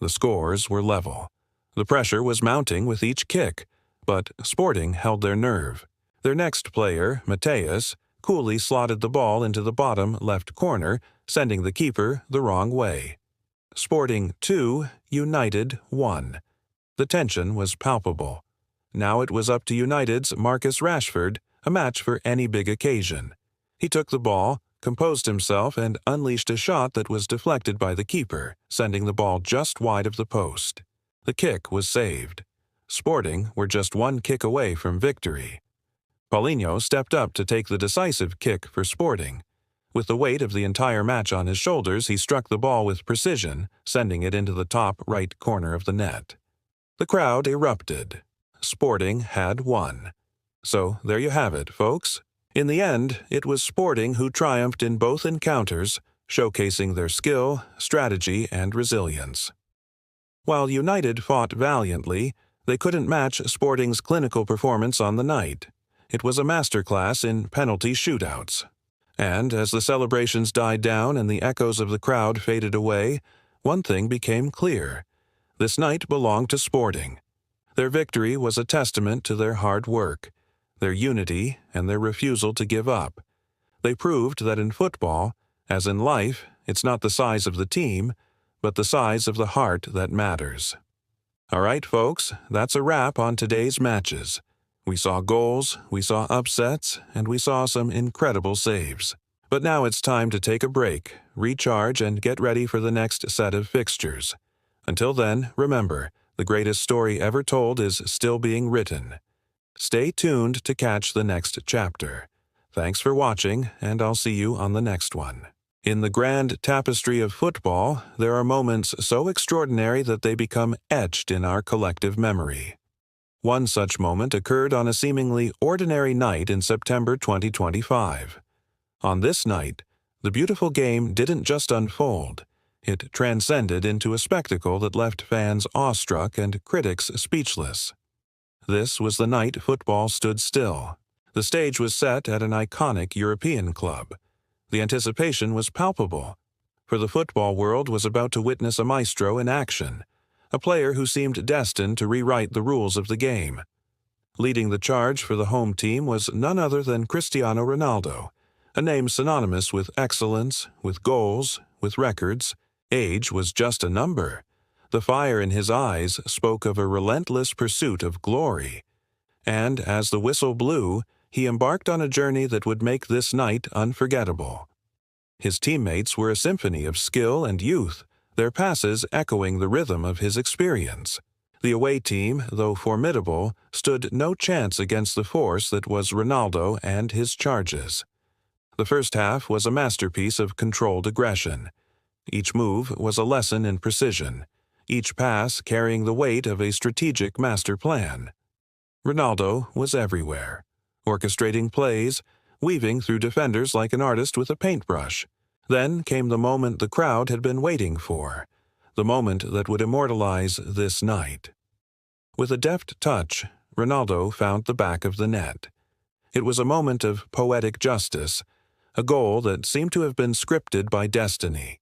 The scores were level. The pressure was mounting with each kick, but Sporting held their nerve. Their next player, Mateus, coolly slotted the ball into the bottom left corner, sending the keeper the wrong way. Sporting 2, United 1. The tension was palpable. Now it was up to United's Marcus Rashford, a match for any big occasion. He took the ball, composed himself, and unleashed a shot that was deflected by the keeper, sending the ball just wide of the post. The kick was saved. Sporting were just one kick away from victory. Paulinho stepped up to take the decisive kick for Sporting. With the weight of the entire match on his shoulders, he struck the ball with precision, sending it into the top right corner of the net. The crowd erupted. Sporting had won. So there you have it, folks. In the end, it was Sporting who triumphed in both encounters, showcasing their skill, strategy, and resilience. While United fought valiantly, they couldn't match Sporting's clinical performance on the night. It was a masterclass in penalty shootouts. And as the celebrations died down and the echoes of the crowd faded away, one thing became clear. This night belonged to Sporting. Their victory was a testament to their hard work, their unity, and their refusal to give up. They proved that in football, as in life, it's not the size of the team, but the size of the heart that matters. All right, folks, that's a wrap on today's matches. We saw goals, we saw upsets, and we saw some incredible saves. But now it's time to take a break, recharge, and get ready for the next set of fixtures. Until then, remember, the greatest story ever told is still being written. Stay tuned to catch the next chapter. Thanks for watching, and I'll see you on the next one. In the grand tapestry of football, there are moments so extraordinary that they become etched in our collective memory. One such moment occurred on a seemingly ordinary night in September 2025. On this night, the beautiful game didn't just unfold. It transcended into a spectacle that left fans awestruck and critics speechless. This was the night football stood still. The stage was set at an iconic European club. The anticipation was palpable, for the football world was about to witness a maestro in action, a player who seemed destined to rewrite the rules of the game. Leading the charge for the home team was none other than Cristiano Ronaldo, a name synonymous with excellence, with goals, with records. Age was just a number. The fire in his eyes spoke of a relentless pursuit of glory. And as the whistle blew, he embarked on a journey that would make this night unforgettable. His teammates were a symphony of skill and youth, their passes echoing the rhythm of his experience. The away team, though formidable, stood no chance against the force that was Ronaldo and his charges. The first half was a masterpiece of controlled aggression. Each move was a lesson in precision, each pass carrying the weight of a strategic master plan. Ronaldo was everywhere, orchestrating plays, weaving through defenders like an artist with a paintbrush. Then came the moment the crowd had been waiting for, the moment that would immortalize this night. With a deft touch, Ronaldo found the back of the net. It was a moment of poetic justice, a goal that seemed to have been scripted by destiny.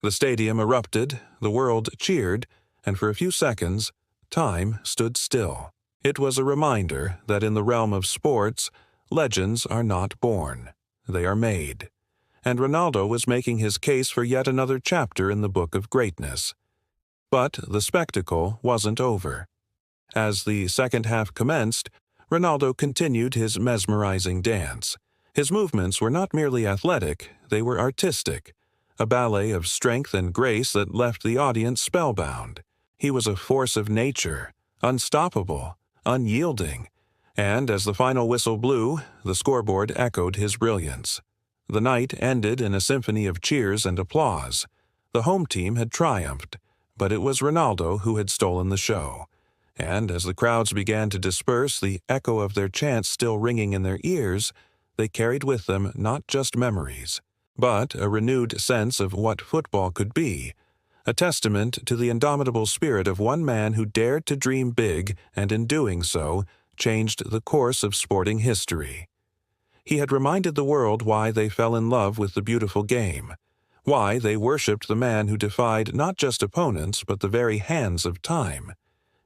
The stadium erupted, the world cheered, and for a few seconds, time stood still. It was a reminder that in the realm of sports, legends are not born, they are made. And Ronaldo was making his case for yet another chapter in the book of greatness. But the spectacle wasn't over. As the second half commenced, Ronaldo continued his mesmerizing dance. His movements were not merely athletic, they were artistic, a ballet of strength and grace that left the audience spellbound. He was a force of nature, unstoppable, unyielding, and as the final whistle blew, the scoreboard echoed his brilliance. The night ended in a symphony of cheers and applause. The home team had triumphed, but it was Ronaldo who had stolen the show. And as the crowds began to disperse, the echo of their chants still ringing in their ears, they carried with them not just memories, but a renewed sense of what football could be, a testament to the indomitable spirit of one man who dared to dream big and in doing so changed the course of sporting history. He had reminded the world why they fell in love with the beautiful game, why they worshipped the man who defied not just opponents but the very hands of time.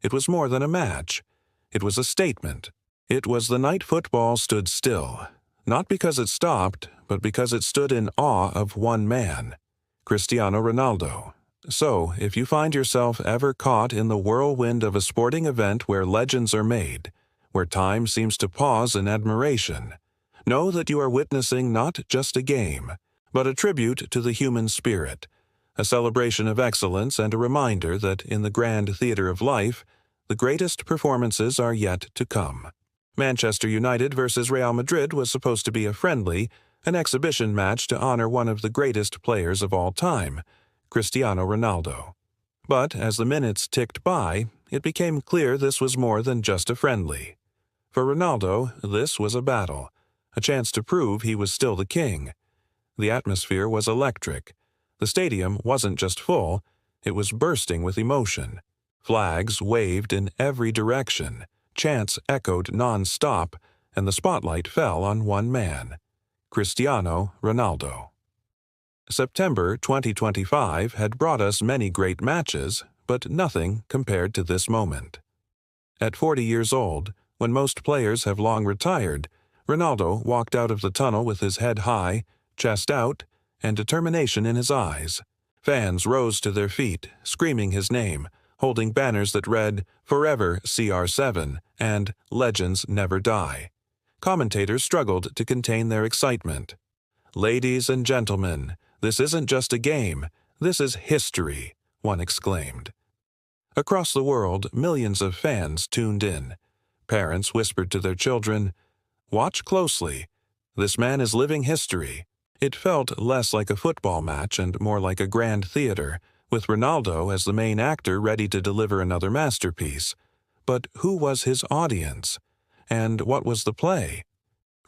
It was more than a match. It was a statement. It was the night football stood still, not because it stopped, but because it stood in awe of one man, Cristiano Ronaldo. So, if you find yourself ever caught in the whirlwind of a sporting event where legends are made, where time seems to pause in admiration, know that you are witnessing not just a game, but a tribute to the human spirit, a celebration of excellence and a reminder that in the grand theater of life, the greatest performances are yet to come. Manchester United versus Real Madrid was supposed to be a friendly, an exhibition match to honor one of the greatest players of all time, Cristiano Ronaldo. But as the minutes ticked by, it became clear this was more than just a friendly. For Ronaldo, this was a battle, a chance to prove he was still the king. The atmosphere was electric. The stadium wasn't just full, it was bursting with emotion. Flags waved in every direction, chants echoed non-stop, and the spotlight fell on one man, Cristiano Ronaldo. September 2025 had brought us many great matches, but nothing compared to this moment. At 40 years old, when most players have long retired, Ronaldo walked out of the tunnel with his head high, chest out, and determination in his eyes. Fans rose to their feet, screaming his name, holding banners that read, "Forever CR7" and "Legends Never Die." Commentators struggled to contain their excitement. "Ladies and gentlemen, this isn't just a game, this is history," one exclaimed. Across the world, millions of fans tuned in. Parents whispered to their children, "Watch closely. This man is living history." It felt less like a football match and more like a grand theater, with Ronaldo as the main actor ready to deliver another masterpiece. But who was his audience? And what was the play?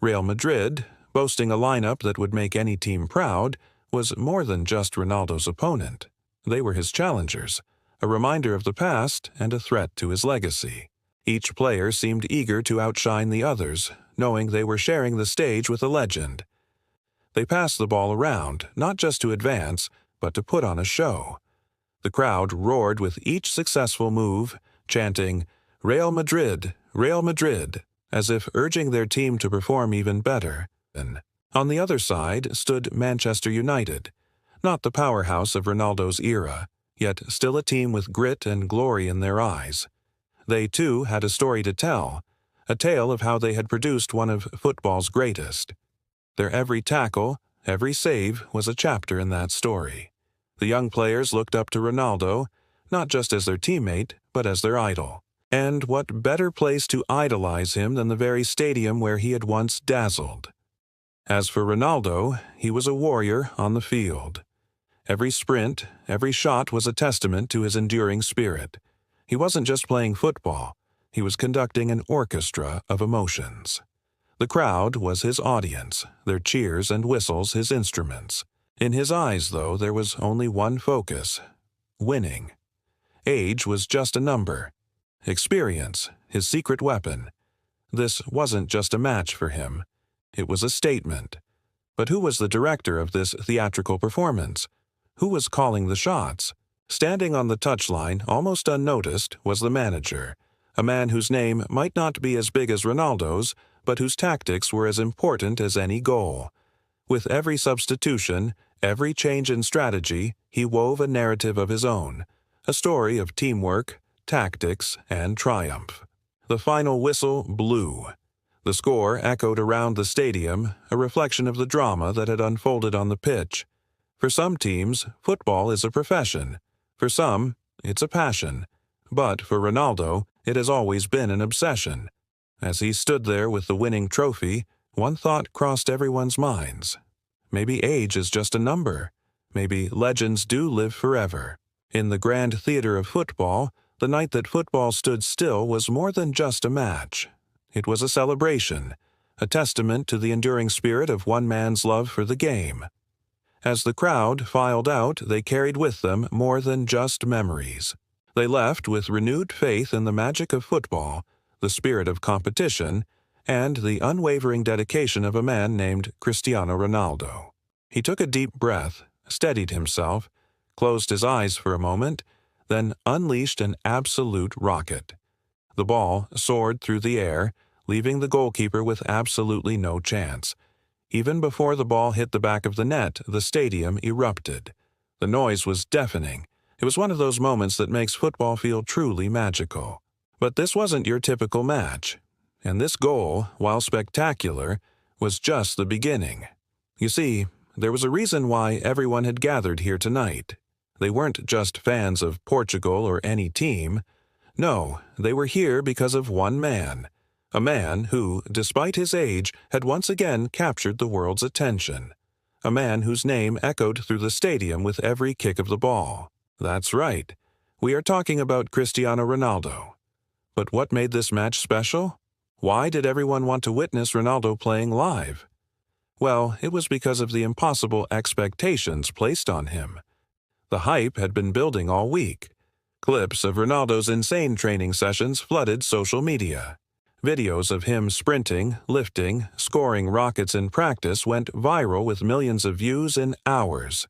Real Madrid, boasting a lineup that would make any team proud, was more than just Ronaldo's opponent. They were his challengers, a reminder of the past and a threat to his legacy. Each player seemed eager to outshine the others, knowing they were sharing the stage with a legend. They passed the ball around, not just to advance, but to put on a show. The crowd roared with each successful move, chanting, "Real Madrid, Real Madrid," as if urging their team to perform even better. On the other side stood Manchester United, not the powerhouse of Ronaldo's era, yet still a team with grit and glory in their eyes. They, too, had a story to tell, a tale of how they had produced one of football's greatest. Their every tackle, every save was a chapter in that story. The young players looked up to Ronaldo, not just as their teammate, but as their idol. And what better place to idolize him than the very stadium where he had once dazzled? As for Ronaldo, he was a warrior on the field. Every sprint, every shot was a testament to his enduring spirit. He wasn't just playing football, he was conducting an orchestra of emotions. The crowd was his audience, their cheers and whistles his instruments. In his eyes, though, there was only one focus: winning. Age was just a number. Experience, his secret weapon. This wasn't just a match for him. It was a statement. But who was the director of this theatrical performance? Who was calling the shots? Standing on the touchline, almost unnoticed, was the manager, a man whose name might not be as big as Ronaldo's, but whose tactics were as important as any goal. With every substitution, every change in strategy, he wove a narrative of his own, a story of teamwork, tactics, and triumph. The final whistle blew. The score echoed around the stadium, a reflection of the drama that had unfolded on the pitch. For some teams, football is a profession. For some, it's a passion. But for Ronaldo, it has always been an obsession. As he stood there with the winning trophy, one thought crossed everyone's minds. Maybe age is just a number. Maybe legends do live forever. In the grand theater of football, the night that football stood still was more than just a match. It was a celebration, a testament to the enduring spirit of one man's love for the game. As the crowd filed out, they carried with them more than just memories. They left with renewed faith in the magic of football, the spirit of competition, and the unwavering dedication of a man named Cristiano Ronaldo. He took a deep breath, steadied himself, closed his eyes for a moment, then unleashed an absolute rocket. The ball soared through the air, leaving the goalkeeper with absolutely no chance. Even before the ball hit the back of the net, the stadium erupted. The noise was deafening. It was one of those moments that makes football feel truly magical. But this wasn't your typical match. And this goal, while spectacular, was just the beginning. You see, there was a reason why everyone had gathered here tonight. They weren't just fans of Portugal or any team. No, they were here because of one man. A man who, despite his age, had once again captured the world's attention. A man whose name echoed through the stadium with every kick of the ball. That's right. We are talking about Cristiano Ronaldo. But what made this match special? Why did everyone want to witness Ronaldo playing live? Well, it was because of the impossible expectations placed on him. The hype had been building all week. Clips of Ronaldo's insane training sessions flooded social media. Videos of him sprinting, lifting, scoring rockets in practice went viral with millions of views in hours.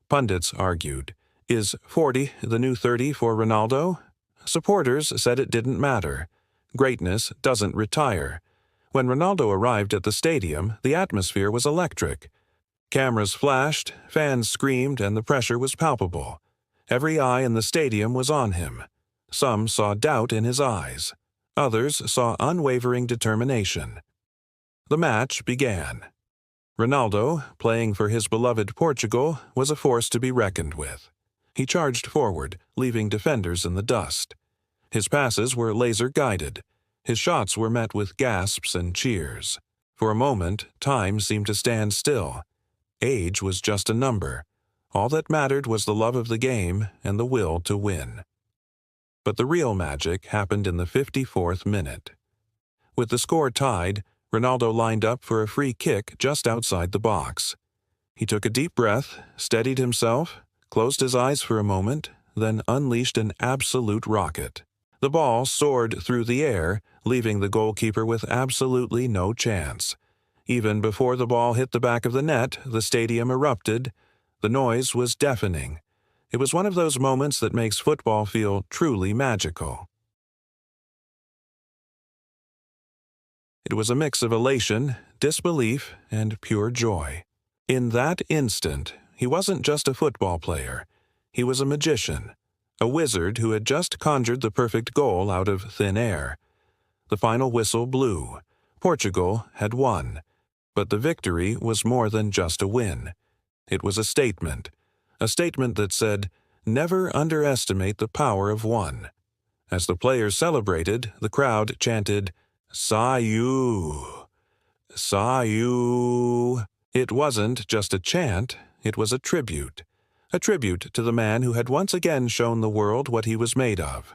Pundits argued, is 40 the new 30 for Ronaldo? Supporters said it didn't matter. Greatness doesn't retire. When Ronaldo arrived at the stadium, the atmosphere was electric. Cameras flashed, fans screamed, and the pressure was palpable. Every eye in the stadium was on him. Some saw doubt in his eyes. Others saw unwavering determination. The match began. Ronaldo, playing for his beloved Portugal, was a force to be reckoned with. He charged forward, leaving defenders in the dust. His passes were laser-guided. His shots were met with gasps and cheers. For a moment, time seemed to stand still. Age was just a number. All that mattered was the love of the game and the will to win. But the real magic happened in the 54th minute. With the score tied, Ronaldo lined up for a free kick just outside the box. He took a deep breath, steadied himself, closed his eyes for a moment, then unleashed an absolute rocket. The ball soared through the air, leaving the goalkeeper with absolutely no chance. Even before the ball hit the back of the net, the stadium erupted. The noise was deafening. It was one of those moments that makes football feel truly magical. It was a mix of elation, disbelief, and pure joy. In that instant, he wasn't just a football player. He was a magician, a wizard who had just conjured the perfect goal out of thin air. The final whistle blew. Portugal had won. But the victory was more than just a win. It was a statement that said, "Never underestimate the power of one." As the players celebrated, the crowd chanted, SIUUU, SIUUU. It wasn't just a chant, it was a tribute to the man who had once again shown the world what he was made of.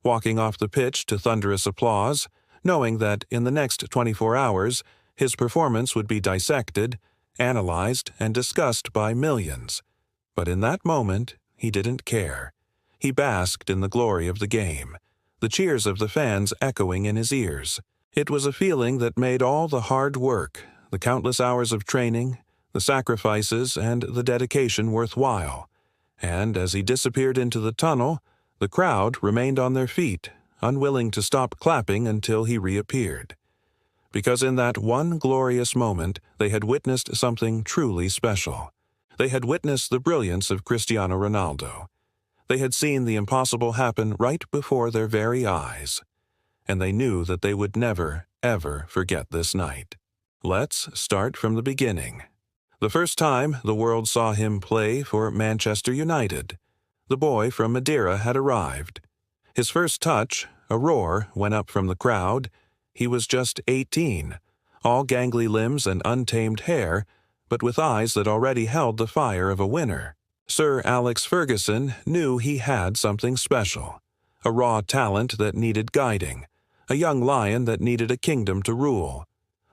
Walking off the pitch to thunderous applause, knowing that in the next 24 hours, his performance would be dissected, analyzed, and discussed by millions. But in that moment, he didn't care. He basked in the glory of the game, the cheers of the fans echoing in his ears. It was a feeling that made all the hard work, the countless hours of training, the sacrifices, and the dedication worthwhile. And as he disappeared into the tunnel, the crowd remained on their feet, unwilling to stop clapping until he reappeared. Because in that one glorious moment, they had witnessed something truly special. They had witnessed the brilliance of Cristiano Ronaldo. They had seen the impossible happen right before their very eyes. And they knew that they would never, ever forget this night. Let's start from the beginning. The first time the world saw him play for Manchester United, the boy from Madeira had arrived. His first touch, a roar, went up from the crowd. He was just 18, all gangly limbs and untamed hair, but with eyes that already held the fire of a winner. Sir Alex Ferguson knew he had something special, a raw talent that needed guiding, a young lion that needed a kingdom to rule.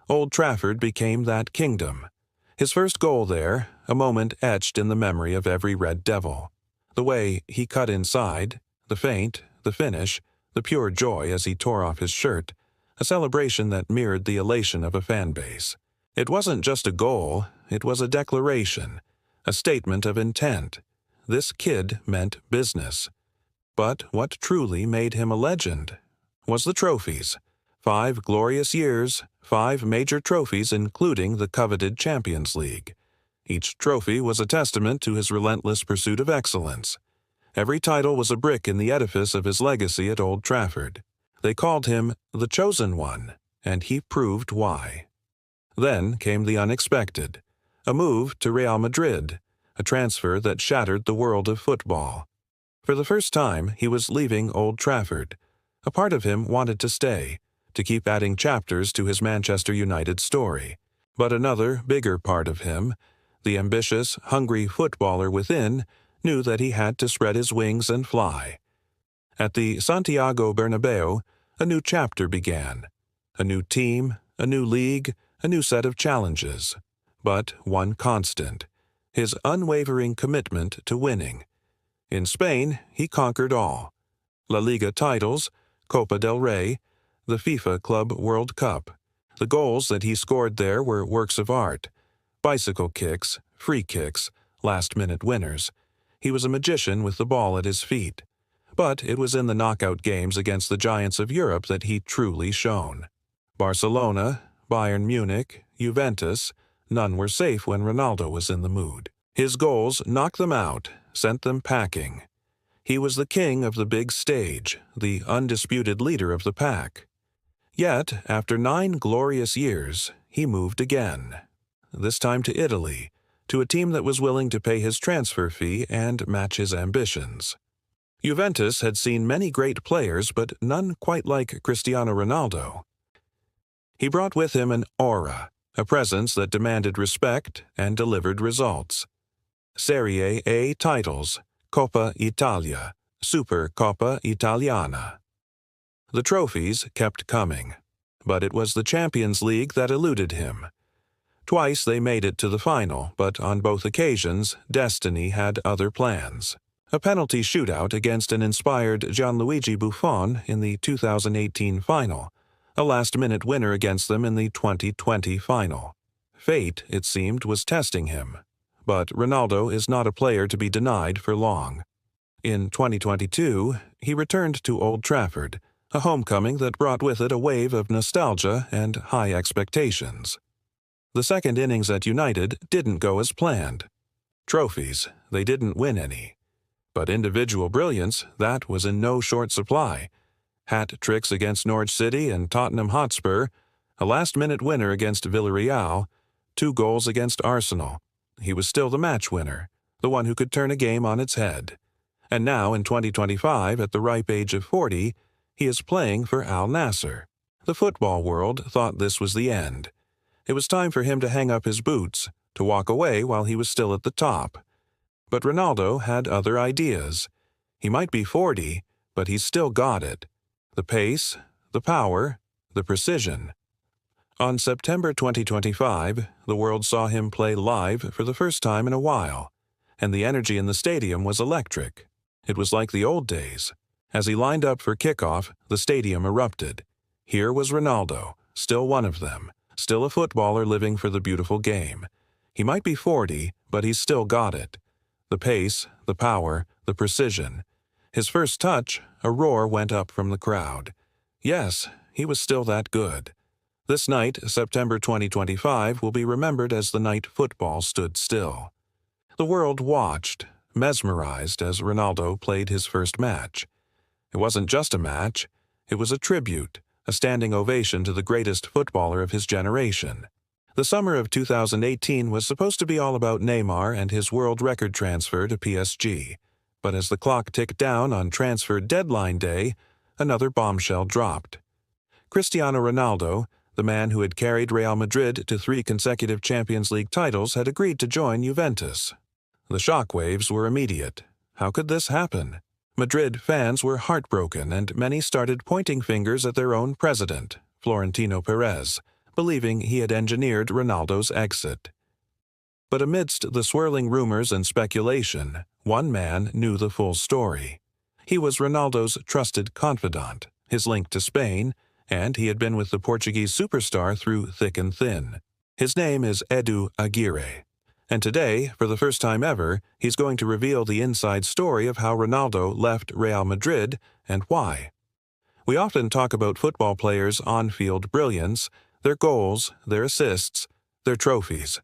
Old Trafford became that kingdom. His first goal there, a moment etched in the memory of every Red Devil. The way he cut inside, the feint, the finish, the pure joy as he tore off his shirt, a celebration that mirrored the elation of a fan base. It wasn't just a goal, it was a declaration, a statement of intent. This kid meant business. But what truly made him a legend was the trophies. 5 glorious years, 5 major trophies including the coveted Champions League. Each trophy was a testament to his relentless pursuit of excellence. Every title was a brick in the edifice of his legacy at Old Trafford. They called him the Chosen One, and he proved why. Then came the unexpected, a move to Real Madrid, a transfer that shattered the world of football. For the first time, he was leaving Old Trafford. A part of him wanted to stay, to keep adding chapters to his Manchester United story. But another, bigger part of him, the ambitious, hungry footballer within, knew that he had to spread his wings and fly. At the Santiago Bernabeu, a new chapter began. A new team, a new league, a new set of challenges. But one constant, his unwavering commitment to winning. In Spain, he conquered all. La Liga titles, Copa del Rey, the FIFA Club World Cup. The goals that he scored there were works of art. Bicycle kicks, free kicks, last-minute winners. He was a magician with the ball at his feet. But it was in the knockout games against the giants of Europe that he truly shone. Barcelona, Bayern Munich, Juventus, none were safe when Ronaldo was in the mood. His goals knocked them out, sent them packing. He was the king of the big stage, the undisputed leader of the pack. Yet, after 9 glorious years, he moved again. this time to Italy, to a team that was willing to pay his transfer fee and match his ambitions. Juventus had seen many great players, but none quite like Cristiano Ronaldo. He brought with him an aura, a presence that demanded respect and delivered results. Serie A titles, Coppa Italia, Super Coppa Italiana. The trophies kept coming, but it was the Champions League that eluded him. Twice they made it to the final, but on both occasions, destiny had other plans. A penalty shootout against an inspired Gianluigi Buffon in the 2018 final, a last-minute winner against them in the 2020 final. Fate, it seemed, was testing him. But Ronaldo is not a player to be denied for long. In 2022, he returned to Old Trafford, a homecoming that brought with it a wave of nostalgia and high expectations. The second innings at United didn't go as planned. Trophies, they didn't win any. But individual brilliance, that was in no short supply. Hat tricks against Norwich City and Tottenham Hotspur, a last-minute winner against Villarreal, 2 goals against Arsenal. He was still the match winner, the one who could turn a game on its head. And now, in 2025, at the ripe age of 40, he is playing for Al Nassr. The football world thought this was the end. It was time for him to hang up his boots, to walk away while he was still at the top. But Ronaldo had other ideas. He might be 40, but he's still got it. The pace, the power, the precision. On September 2025, the world saw him play live for the first time in a while, and the energy in the stadium was electric. It was like the old days. As he lined up for kickoff, the stadium erupted. Here was Ronaldo, still one of them, still a footballer living for the beautiful game. He might be 40, but he's still got it. The pace, the power, the precision. His first touch, a roar went up from the crowd. Yes, he was still that good. This night, September 2025, will be remembered as the night football stood still. The world watched, mesmerized as Ronaldo played his first match. It wasn't just a match, it was a tribute, a standing ovation to the greatest footballer of his generation. The summer of 2018 was supposed to be all about Neymar and his world record transfer to PSG. But as the clock ticked down on transfer deadline day, another bombshell dropped. Cristiano Ronaldo, the man who had carried Real Madrid to 3 consecutive Champions League titles, had agreed to join Juventus. The shockwaves were immediate. How could this happen? Madrid fans were heartbroken, and many started pointing fingers at their own president, Florentino Perez, believing he had engineered Ronaldo's exit. But amidst the swirling rumors and speculation, one man knew the full story. He was Ronaldo's trusted confidant, his link to Spain, and he had been with the Portuguese superstar through thick and thin. His name is Edu Aguirre. And today, for the first time ever, he's going to reveal the inside story of how Ronaldo left Real Madrid and why. We often talk about football players' on-field brilliance, their goals, their assists, their trophies.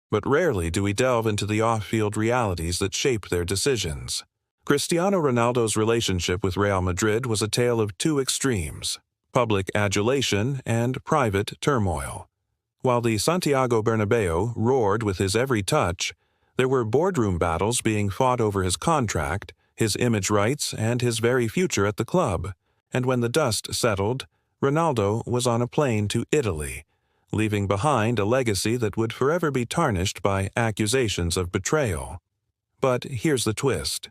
But rarely do we delve into the off-field realities that shape their decisions. Cristiano Ronaldo's relationship with Real Madrid was a tale of 2 extremes: public adulation and private turmoil. While the Santiago Bernabeu roared with his every touch, there were boardroom battles being fought over his contract, his image rights, and his very future at the club. And when the dust settled, Ronaldo was on a plane to Italy, leaving behind a legacy that would forever be tarnished by accusations of betrayal. But here's the twist.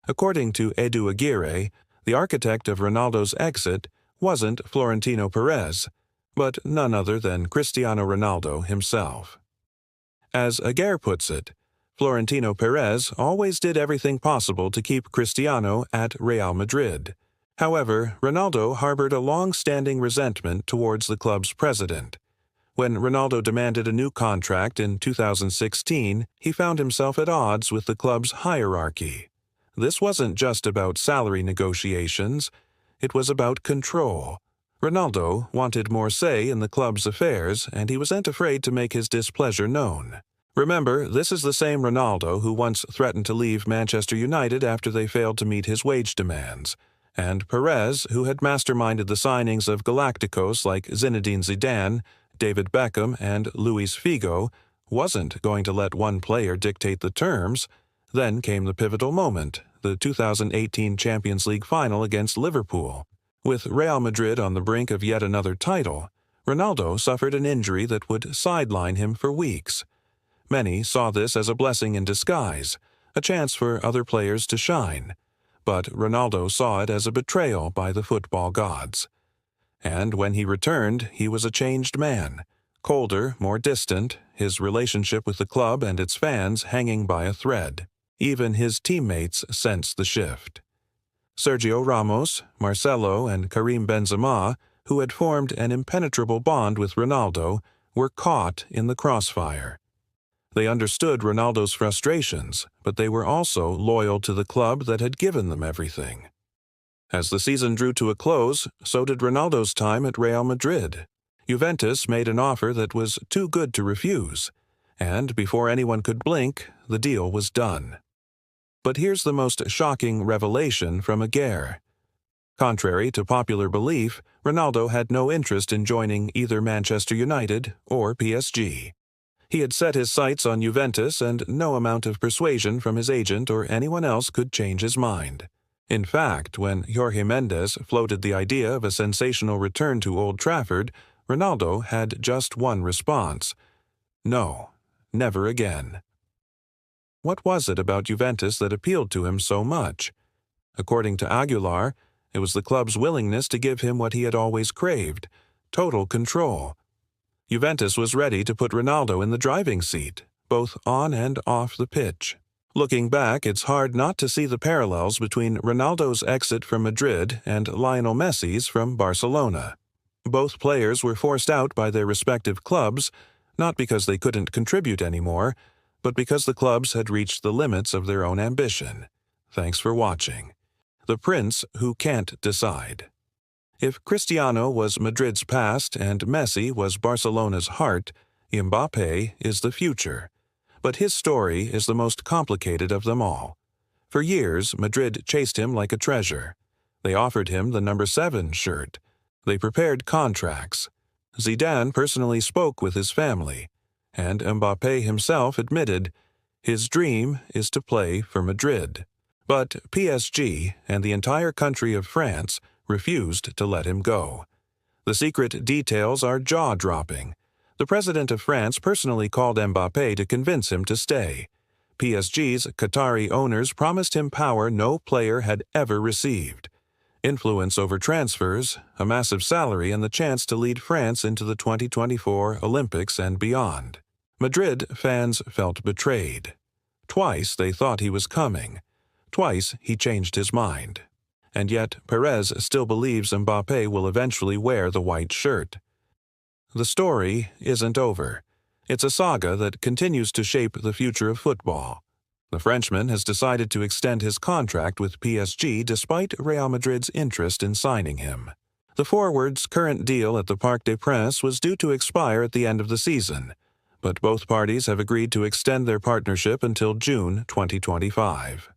According to Edu Aguirre, the architect of Ronaldo's exit wasn't Florentino Perez, but none other than Cristiano Ronaldo himself. As Aguirre puts it, Florentino Perez always did everything possible to keep Cristiano at Real Madrid. However, Ronaldo harbored a long-standing resentment towards the club's president. When Ronaldo demanded a new contract in 2016, he found himself at odds with the club's hierarchy. This wasn't just about salary negotiations, it was about control. Ronaldo wanted more say in the club's affairs, and he wasn't afraid to make his displeasure known. Remember, this is the same Ronaldo who once threatened to leave Manchester United after they failed to meet his wage demands, and Perez, who had masterminded the signings of Galacticos like Zinedine Zidane, David Beckham, and Luis Figo, wasn't going to let one player dictate the terms. Then came the pivotal moment, the 2018 Champions League final against Liverpool. With Real Madrid on the brink of yet another title, Ronaldo suffered an injury that would sideline him for weeks. Many saw this as a blessing in disguise, a chance for other players to shine. But Ronaldo saw it as a betrayal by the football gods. And when he returned, he was a changed man. Colder, more distant, his relationship with the club and its fans hanging by a thread. Even his teammates sensed the shift. Sergio Ramos, Marcelo, and Karim Benzema, who had formed an impenetrable bond with Ronaldo, were caught in the crossfire. They understood Ronaldo's frustrations, but they were also loyal to the club that had given them everything. As the season drew to a close, so did Ronaldo's time at Real Madrid. Juventus made an offer that was too good to refuse, and before anyone could blink, the deal was done. But here's the most shocking revelation from Aguirre. Contrary to popular belief, Ronaldo had no interest in joining either Manchester United or PSG. He had set his sights on Juventus, and no amount of persuasion from his agent or anyone else could change his mind. In fact, when Jorge Mendes floated the idea of a sensational return to Old Trafford, Ronaldo had just one response: no, never again. What was it about Juventus that appealed to him so much? According to Aguilar, it was the club's willingness to give him what he had always craved: total control. Juventus was ready to put Ronaldo in the driving seat, both on and off the pitch. Looking back, it's hard not to see the parallels between Ronaldo's exit from Madrid and Lionel Messi's from Barcelona. Both players were forced out by their respective clubs, not because they couldn't contribute anymore, but because the clubs had reached the limits of their own ambition. Thanks for watching. The Prince Who Can't Decide. If Cristiano was Madrid's past and Messi was Barcelona's heart, Mbappé is the future. But his story is the most complicated of them all. For years, Madrid chased him like a treasure. They offered him the number 7 shirt. They prepared contracts. Zidane personally spoke with his family, and Mbappé himself admitted his dream is to play for Madrid. But PSG and the entire country of France refused to let him go. The secret details are jaw-dropping. The president of France personally called Mbappé to convince him to stay. PSG's Qatari owners promised him power no player had ever received: influence over transfers, a massive salary, and the chance to lead France into the 2024 Olympics and beyond. Madrid fans felt betrayed. Twice they thought he was coming. Twice he changed his mind. And yet Perez still believes Mbappé will eventually wear the white shirt. The story isn't over. It's a saga that continues to shape the future of football. The Frenchman has decided to extend his contract with PSG despite Real Madrid's interest in signing him. The forward's current deal at the Parc des Princes was due to expire at the end of the season, but both parties have agreed to extend their partnership until June 2025.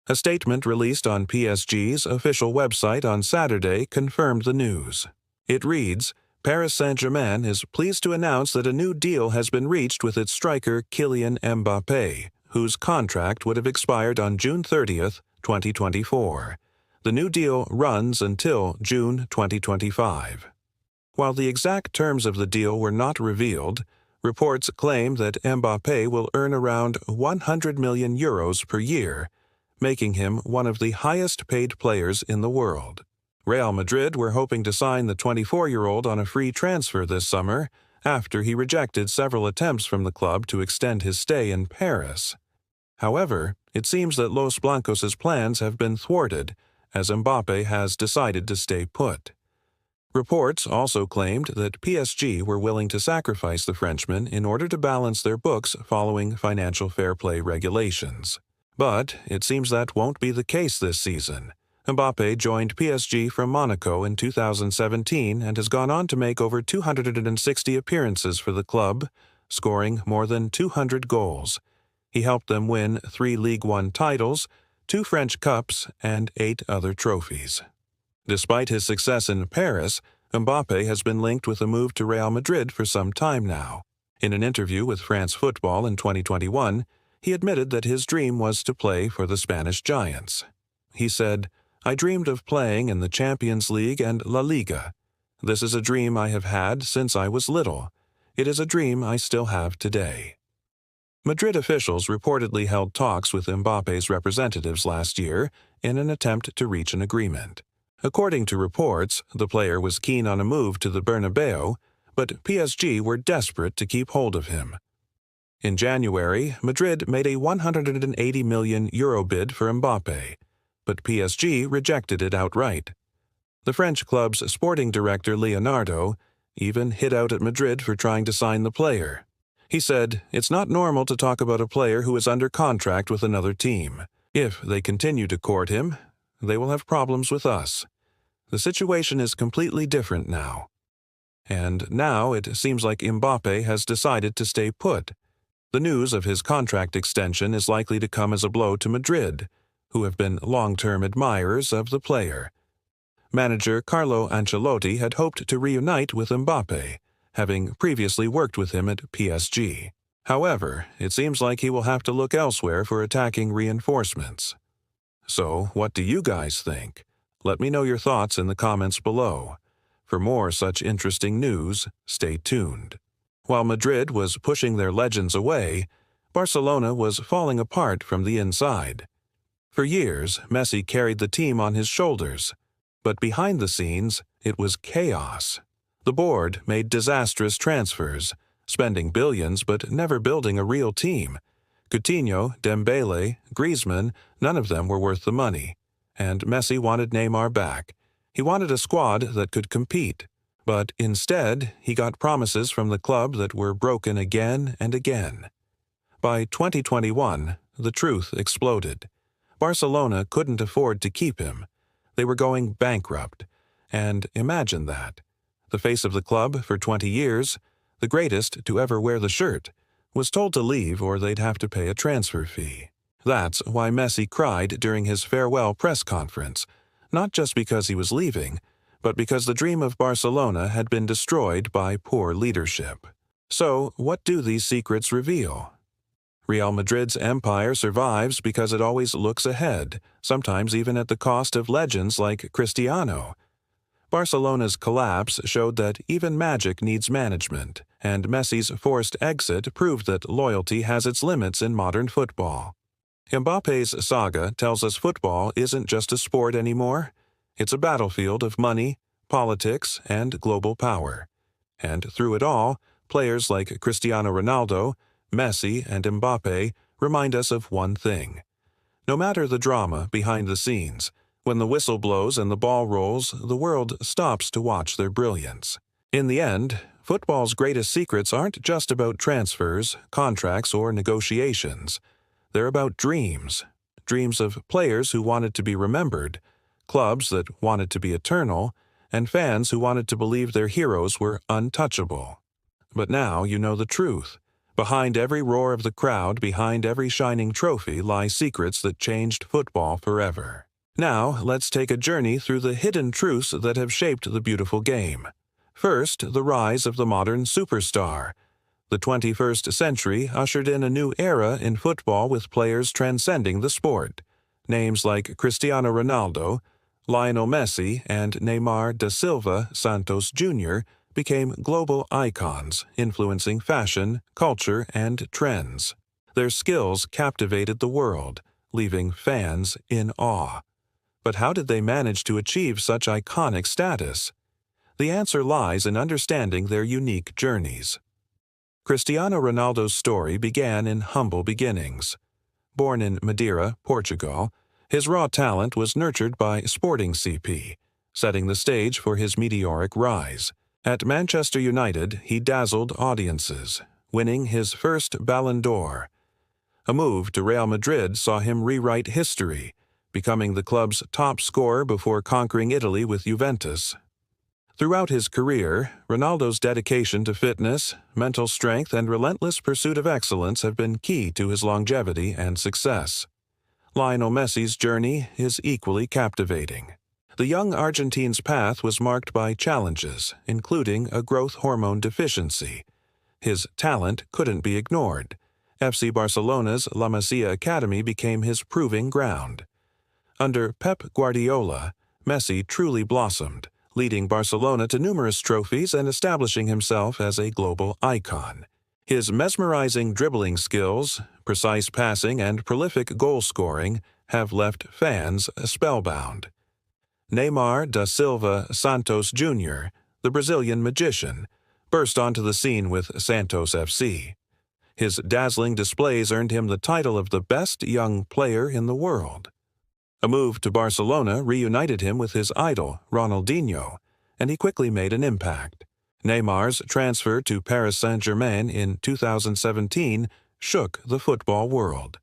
A statement released on PSG's official website on Saturday confirmed the news. It reads, Paris Saint-Germain is pleased to announce that a new deal has been reached with its striker Kylian Mbappé, whose contract would have expired on June 30, 2024. The new deal runs until June 2025. While the exact terms of the deal were not revealed, reports claim that Mbappé will earn around €100 million per year, making him one of the highest-paid players in the world. Real Madrid were hoping to sign the 24-year-old on a free transfer this summer after he rejected several attempts from the club to extend his stay in Paris. However, it seems that Los Blancos' plans have been thwarted, as Mbappé has decided to stay put. Reports also claimed that PSG were willing to sacrifice the Frenchman in order to balance their books following financial fair play regulations. But it seems that won't be the case this season. Mbappé joined PSG from Monaco in 2017 and has gone on to make over 260 appearances for the club, scoring more than 200 goals. He helped them win 3 Ligue 1 titles, 2 French Cups, and 8 other trophies. Despite his success in Paris, Mbappé has been linked with a move to Real Madrid for some time now. In an interview with France Football in 2021, he admitted that his dream was to play for the Spanish Giants. He said, "I dreamed of playing in the Champions League and La Liga. This is a dream I have had since I was little. It is a dream I still have today." Madrid officials reportedly held talks with Mbappe's representatives last year in an attempt to reach an agreement. According to reports, the player was keen on a move to the Bernabeu, but PSG were desperate to keep hold of him. In January, Madrid made a €180 million bid for Mbappe, but PSG rejected it outright. The French club's sporting director Leonardo even hit out at Madrid for trying to sign the player. He said, "It's not normal to talk about a player who is under contract with another team. If they continue to court him, they will have problems with us. The situation is completely different now." And now it seems like Mbappe has decided to stay put. The news of his contract extension is likely to come as a blow to Madrid, who have been long-term admirers of the player. Manager Carlo Ancelotti had hoped to reunite with Mbappe, having previously worked with him at PSG. However, it seems like he will have to look elsewhere for attacking reinforcements. So, what do you guys think? Let me know your thoughts in the comments below. For more such interesting news, stay tuned. While Madrid was pushing their legends away, Barcelona was falling apart from the inside. For years, Messi carried the team on his shoulders, but behind the scenes, it was chaos. The board made disastrous transfers, spending billions but never building a real team. Coutinho, Dembele, Griezmann, none of them were worth the money. And Messi wanted Neymar back. He wanted a squad that could compete. But instead, he got promises from the club that were broken again and again. By 2021, the truth exploded. Barcelona couldn't afford to keep him. They were going bankrupt. And imagine that. The face of the club for 20 years, the greatest to ever wear the shirt, was told to leave or they'd have to pay a transfer fee. That's why Messi cried during his farewell press conference, not just because he was leaving, but because the dream of Barcelona had been destroyed by poor leadership. So, what do these secrets reveal? Real Madrid's empire survives because it always looks ahead, sometimes even at the cost of legends like Cristiano. Barcelona's collapse showed that even magic needs management, and Messi's forced exit proved that loyalty has its limits in modern football. Mbappe's saga tells us football isn't just a sport anymore. It's a battlefield of money, politics, and global power. And through it all, players like Cristiano Ronaldo, Messi, and Mbappe remind us of one thing. No matter the drama behind the scenes, when the whistle blows and the ball rolls, the world stops to watch their brilliance. In the end, football's greatest secrets aren't just about transfers, contracts, or negotiations. They're about dreams. Dreams of players who wanted to be remembered, clubs that wanted to be eternal, and fans who wanted to believe their heroes were untouchable. But now you know the truth. Behind every roar of the crowd, behind every shining trophy, lie secrets that changed football forever. Now, let's take a journey through the hidden truths that have shaped the beautiful game. First, the rise of the modern superstar. The 21st century ushered in a new era in football with players transcending the sport. Names like Cristiano Ronaldo, Lionel Messi, and Neymar da Silva Santos Jr. became global icons, influencing fashion, culture, and trends. Their skills captivated the world, leaving fans in awe. But how did they manage to achieve such iconic status? The answer lies in understanding their unique journeys. Cristiano Ronaldo's story began in humble beginnings. Born in Madeira, Portugal, his raw talent was nurtured by Sporting CP, setting the stage for his meteoric rise. At Manchester United, he dazzled audiences, winning his first Ballon d'Or. A move to Real Madrid saw him rewrite history, becoming the club's top scorer before conquering Italy with Juventus. Throughout his career, Ronaldo's dedication to fitness, mental strength, and relentless pursuit of excellence have been key to his longevity and success. Lionel Messi's journey is equally captivating. The young Argentine's path was marked by challenges, including a growth hormone deficiency. His talent couldn't be ignored. FC Barcelona's La Masia Academy became his proving ground. Under Pep Guardiola, Messi truly blossomed, leading Barcelona to numerous trophies and establishing himself as a global icon. His mesmerizing dribbling skills, precise passing, and prolific goal-scoring have left fans spellbound. Neymar da Silva Santos Jr., the Brazilian magician, burst onto the scene with Santos FC. His dazzling displays earned him the title of the best young player in the world. A move to Barcelona reunited him with his idol, Ronaldinho, and he quickly made an impact. Neymar's transfer to Paris Saint-Germain in 2017 shook the football world.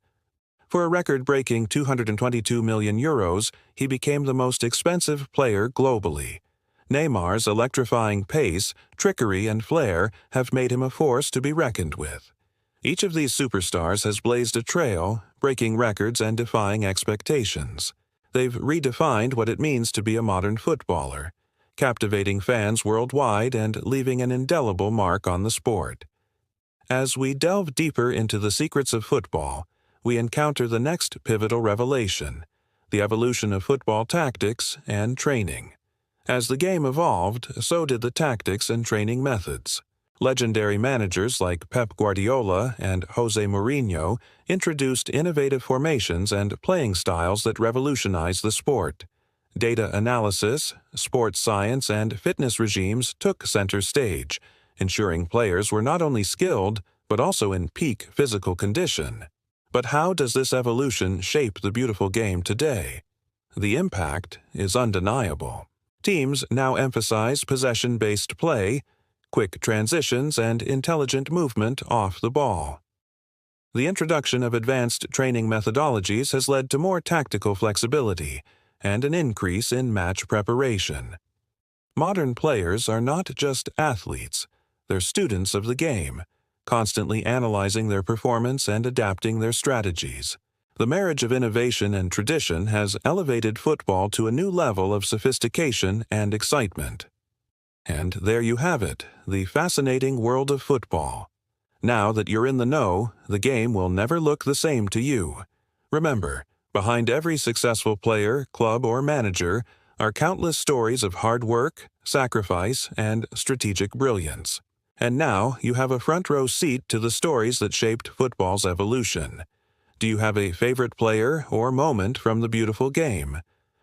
For a record-breaking €222 million, he became the most expensive player globally. Neymar's electrifying pace, trickery, and flair have made him a force to be reckoned with. Each of these superstars has blazed a trail, breaking records and defying expectations. They've redefined what it means to be a modern footballer, captivating fans worldwide and leaving an indelible mark on the sport. As we delve deeper into the secrets of football, we encounter the next pivotal revelation: the evolution of football tactics and training. As the game evolved, so did the tactics and training methods. Legendary managers like Pep Guardiola and Jose Mourinho introduced innovative formations and playing styles that revolutionized the sport. Data analysis, sports science, and fitness regimes took center stage, ensuring players were not only skilled, but also in peak physical condition. But how does this evolution shape the beautiful game today? The impact is undeniable. Teams now emphasize possession-based play, quick transitions, and intelligent movement off the ball. The introduction of advanced training methodologies has led to more tactical flexibility and an increase in match preparation. Modern players are not just athletes, they're students of the game, constantly analyzing their performance and adapting their strategies. The marriage of innovation and tradition has elevated football to a new level of sophistication and excitement. And there you have it, the fascinating world of football. Now that you're in the know, the game will never look the same to you. Remember, behind every successful player, club, or manager are countless stories of hard work, sacrifice, and strategic brilliance. And now you have a front-row seat to the stories that shaped football's evolution. Do you have a favorite player or moment from the beautiful game?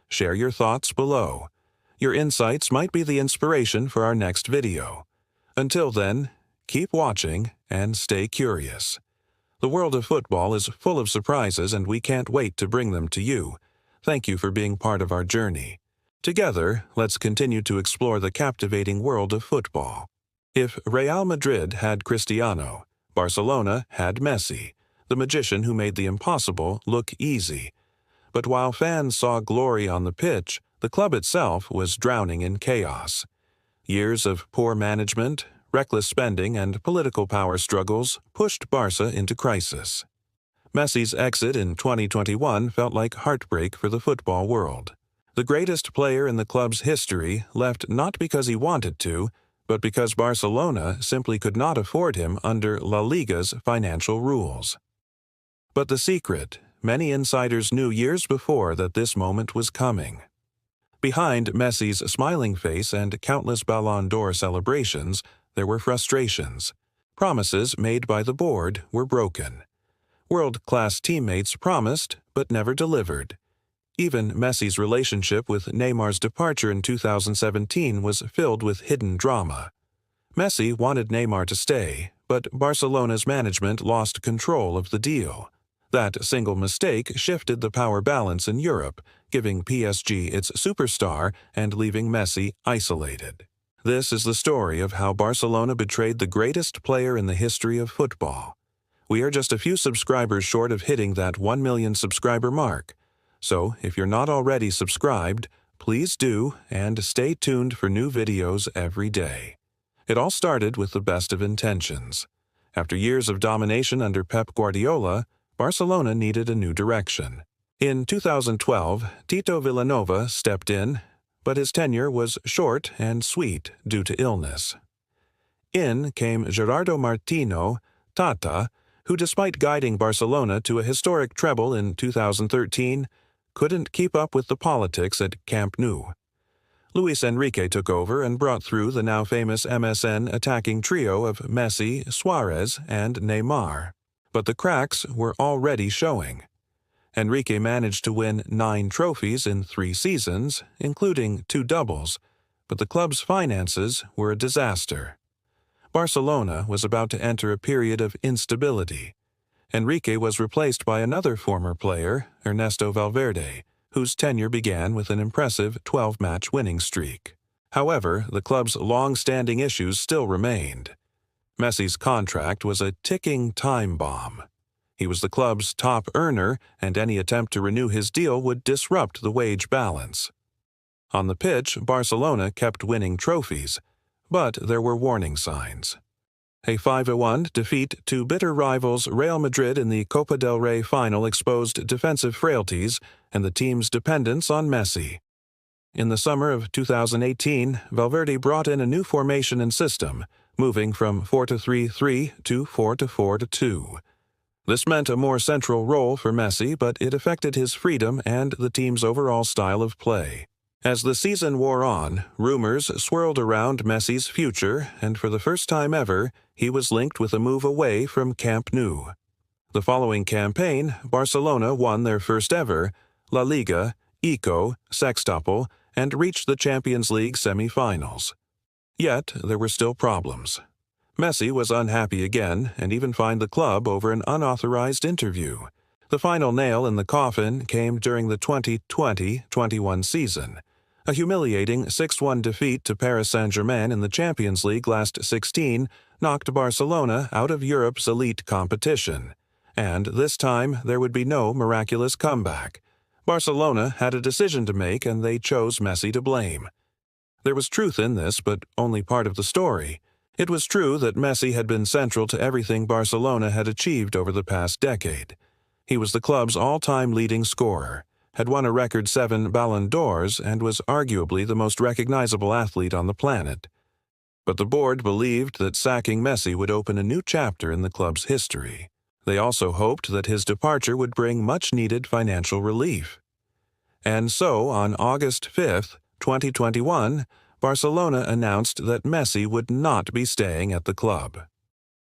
Share your thoughts below. Your insights might be the inspiration for our next video. Until then, keep watching and stay curious. The world of football is full of surprises, and we can't wait to bring them to you. Thank you for being part of our journey. Together, let's continue to explore the captivating world of football. If Real Madrid had Cristiano, Barcelona had Messi, the magician who made the impossible look easy. But while fans saw glory on the pitch, the club itself was drowning in chaos. Years of poor management, reckless spending, and political power struggles pushed Barca into crisis. Messi's exit in 2021 felt like heartbreak for the football world. The greatest player in the club's history left not because he wanted to, but because Barcelona simply could not afford him under La Liga's financial rules. But the secret: many insiders knew years before that this moment was coming. Behind Messi's smiling face and countless Ballon d'Or celebrations, there were frustrations. Promises made by the board were broken. World-class teammates promised but never delivered. Even Messi's relationship with Neymar's departure in 2017 was filled with hidden drama. Messi wanted Neymar to stay, but Barcelona's management lost control of the deal. That single mistake shifted the power balance in Europe, giving PSG its superstar and leaving Messi isolated. This is the story of how Barcelona betrayed the greatest player in the history of football. We are just a few subscribers short of hitting that 1 million subscriber mark. So, if you're not already subscribed, please do, and stay tuned for new videos every day. It all started with the best of intentions. After years of domination under Pep Guardiola, Barcelona needed a new direction. In 2012, Tito Vilanova stepped in, but his tenure was short and sweet due to illness. In came Gerardo Martino, Tata, who despite guiding Barcelona to a historic treble in 2013, couldn't keep up with the politics at Camp Nou. Luis Enrique took over and brought through the now famous MSN attacking trio of Messi, Suarez, and Neymar. But the cracks were already showing. Enrique managed to win 9 trophies in 3 seasons, including 2 doubles, but the club's finances were a disaster. Barcelona was about to enter a period of instability. Enrique was replaced by another former player, Ernesto Valverde, whose tenure began with an impressive 12-match winning streak. However, the club's long-standing issues still remained. Messi's contract was a ticking time bomb. He was the club's top earner, and any attempt to renew his deal would disrupt the wage balance. On the pitch, Barcelona kept winning trophies, but there were warning signs. A 5-1 defeat to bitter rivals Real Madrid in the Copa del Rey final exposed defensive frailties and the team's dependence on Messi. In the summer of 2018, Valverde brought in a new formation and system, moving from 4-3-3 to 4-4-2. This meant a more central role for Messi, but it affected his freedom and the team's overall style of play. As the season wore on, rumors swirled around Messi's future, and for the first time ever, he was linked with a move away from Camp Nou. The following campaign, Barcelona won their first ever La Liga, Eco, Sextuple, and reached the Champions League semi-finals. Yet, there were still problems. Messi was unhappy again and even fined the club over an unauthorized interview. The final nail in the coffin came during the 2020-21 season. A humiliating 6-1 defeat to Paris Saint-Germain in the Champions League last 16 knocked Barcelona out of Europe's elite competition. And this time, there would be no miraculous comeback. Barcelona had a decision to make, and they chose Messi to blame. There was truth in this, but only part of the story. It was true that Messi had been central to everything Barcelona had achieved over the past decade. He was the club's all-time leading scorer, had won a record 7 Ballon d'Ors, and was arguably the most recognizable athlete on the planet. But the board believed that sacking Messi would open a new chapter in the club's history. They also hoped that his departure would bring much-needed financial relief. And so, on August 5, 2021, Barcelona announced that Messi would not be staying at the club.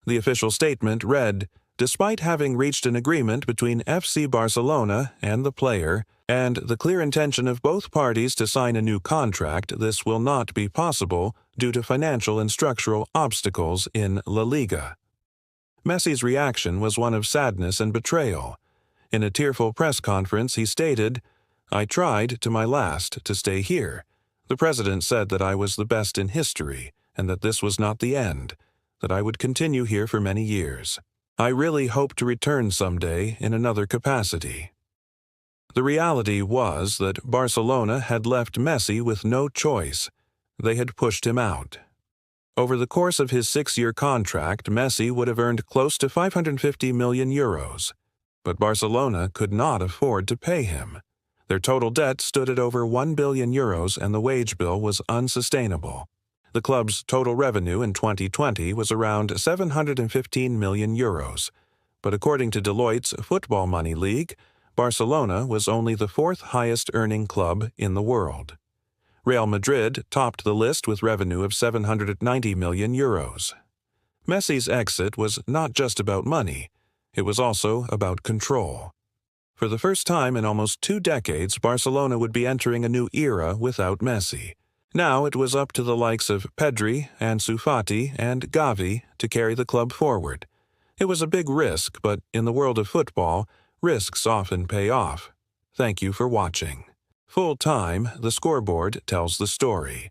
The official statement read, "Despite having reached an agreement between FC Barcelona and the player, and the clear intention of both parties to sign a new contract, this will not be possible due to financial and structural obstacles in La Liga." Messi's reaction was one of sadness and betrayal. In a tearful press conference, he stated, "I tried to my last to stay here. The president said that I was the best in history, and that this was not the end, that I would continue here for many years. I really hope to return someday in another capacity." The reality was that Barcelona had left Messi with no choice. They had pushed him out. Over the course of his 6-year contract, Messi would have earned close to 550 million euros. But Barcelona could not afford to pay him. Their total debt stood at over 1 billion euros, and the wage bill was unsustainable. The club's total revenue in 2020 was around 715 million euros. But according to Deloitte's Football Money League, Barcelona was only the 4th highest-earning club in the world. Real Madrid topped the list with revenue of 790 million euros. Messi's exit was not just about money. It was also about control. For the first time in almost 2 decades, Barcelona would be entering a new era without Messi. Now it was up to the likes of Pedri, Ansu Fati, and Gavi to carry the club forward. It was a big risk, but in the world of football, risks often pay off. Thank you for watching. Full time, the scoreboard tells the story.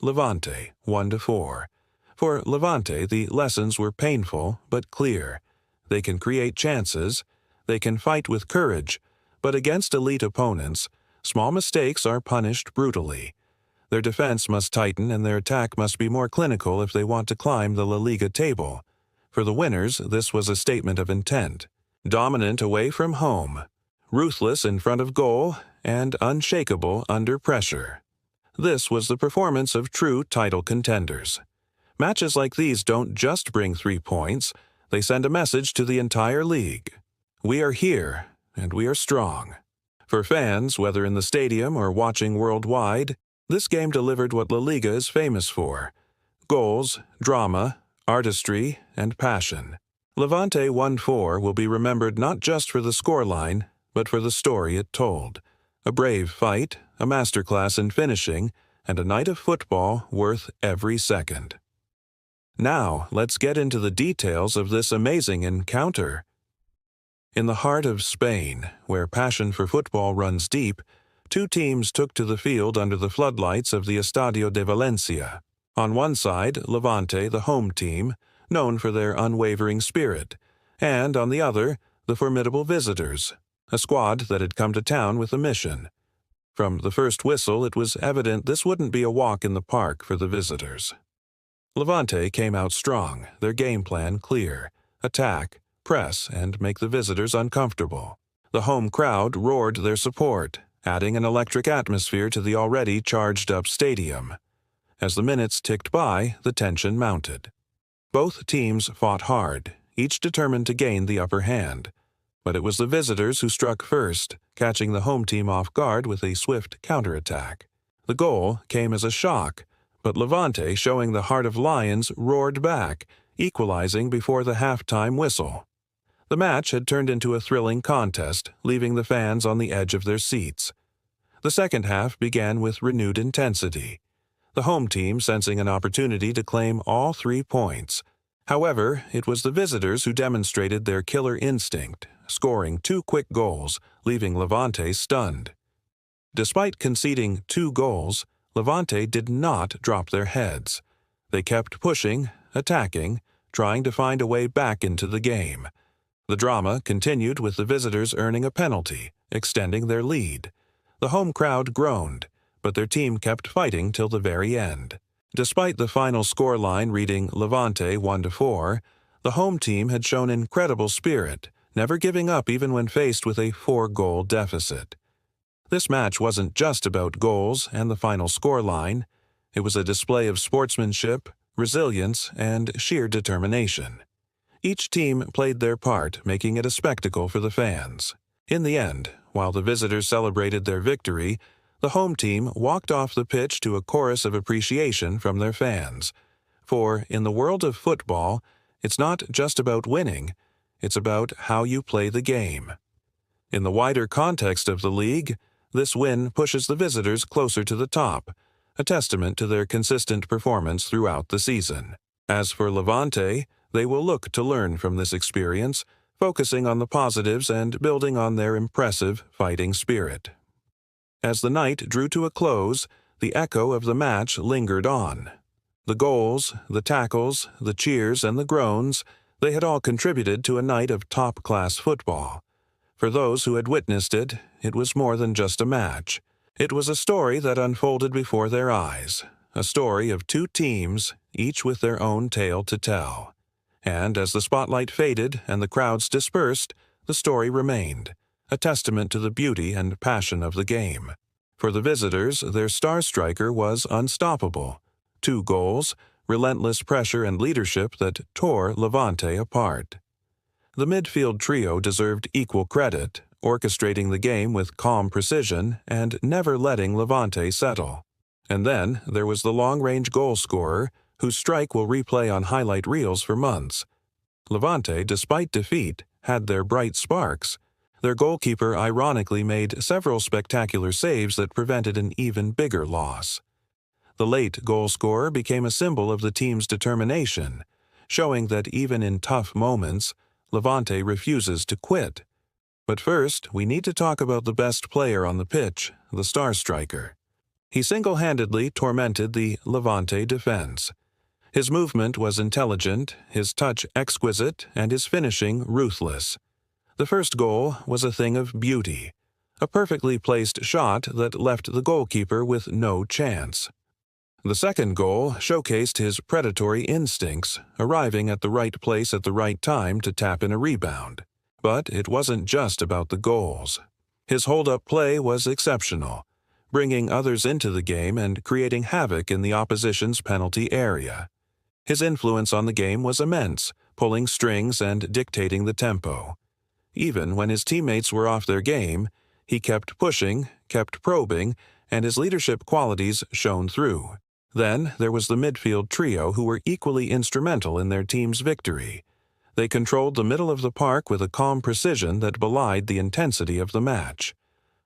Levante, 1-4. For Levante, the lessons were painful but clear. They can create chances. They can fight with courage, but against elite opponents, small mistakes are punished brutally. Their defense must tighten and their attack must be more clinical if they want to climb the La Liga table. For the winners, this was a statement of intent. Dominant away from home, ruthless in front of goal, and unshakable under pressure. This was the performance of true title contenders. Matches like these don't just bring 3 points, they send a message to the entire league. We are here, and we are strong. For fans, whether in the stadium or watching worldwide, this game delivered what La Liga is famous for: goals, drama, artistry, and passion. Levante 1-4 will be remembered not just for the scoreline, but for the story it told. A brave fight, a masterclass in finishing, and a night of football worth every second. Now, let's get into the details of this amazing encounter. In the heart of Spain, where passion for football runs deep, 2 teams took to the field under the floodlights of the Estadio de Valencia. On one side, Levante, the home team, known for their unwavering spirit, and on the other, the formidable visitors, a squad that had come to town with a mission. From the first whistle, it was evident this wouldn't be a walk in the park for the visitors. Levante came out strong, their game plan clear: attack, press, and make the visitors uncomfortable. The home crowd roared their support, adding an electric atmosphere to the already charged-up stadium. As the minutes ticked by, the tension mounted. Both teams fought hard, each determined to gain the upper hand. But it was the visitors who struck first, catching the home team off guard with a swift counterattack. The goal came as a shock, but Levante, showing the heart of lions, roared back, equalizing before the halftime whistle. The match had turned into a thrilling contest, leaving the fans on the edge of their seats. The second half began with renewed intensity, the home team sensing an opportunity to claim all 3 points. However, it was the visitors who demonstrated their killer instinct, scoring 2 quick goals, leaving Levante stunned. Despite conceding 2 goals, Levante did not drop their heads. They kept pushing, attacking, trying to find a way back into the game. The drama continued with the visitors earning a penalty, extending their lead. The home crowd groaned, but their team kept fighting till the very end. Despite the final scoreline reading Levante 1-4, the home team had shown incredible spirit, never giving up even when faced with a 4-goal deficit. This match wasn't just about goals and the final scoreline. It was a display of sportsmanship, resilience, and sheer determination. Each team played their part, making it a spectacle for the fans. In the end, while the visitors celebrated their victory, the home team walked off the pitch to a chorus of appreciation from their fans. For, in the world of football, it's not just about winning, it's about how you play the game. In the wider context of the league, this win pushes the visitors closer to the top, a testament to their consistent performance throughout the season. As for Levante, they will look to learn from this experience, focusing on the positives and building on their impressive fighting spirit. As the night drew to a close, the echo of the match lingered on. The goals, the tackles, the cheers, and the groans, they had all contributed to a night of top-class football. For those who had witnessed it, it was more than just a match. It was a story that unfolded before their eyes, a story of 2 teams, each with their own tale to tell. And as the spotlight faded and the crowds dispersed, the story remained, a testament to the beauty and passion of the game. For the visitors, their star striker was unstoppable. 2 goals, relentless pressure and leadership that tore Levante apart. The midfield trio deserved equal credit, orchestrating the game with calm precision and never letting Levante settle. And then there was the long-range goal scorer, whose strike will replay on highlight reels for months. Levante, despite defeat, had their bright sparks. Their goalkeeper ironically made several spectacular saves that prevented an even bigger loss. The late goal scorer became a symbol of the team's determination, showing that even in tough moments, Levante refuses to quit. But first, we need to talk about the best player on the pitch, the star striker. He single-handedly tormented the Levante defense. His movement was intelligent, his touch exquisite, and his finishing ruthless. The first goal was a thing of beauty, a perfectly placed shot that left the goalkeeper with no chance. The second goal showcased his predatory instincts, arriving at the right place at the right time to tap in a rebound. But it wasn't just about the goals. His hold-up play was exceptional, bringing others into the game and creating havoc in the opposition's penalty area. His influence on the game was immense, pulling strings and dictating the tempo. Even when his teammates were off their game, he kept pushing, kept probing, and his leadership qualities shone through. Then there was the midfield trio who were equally instrumental in their team's victory. They controlled the middle of the park with a calm precision that belied the intensity of the match.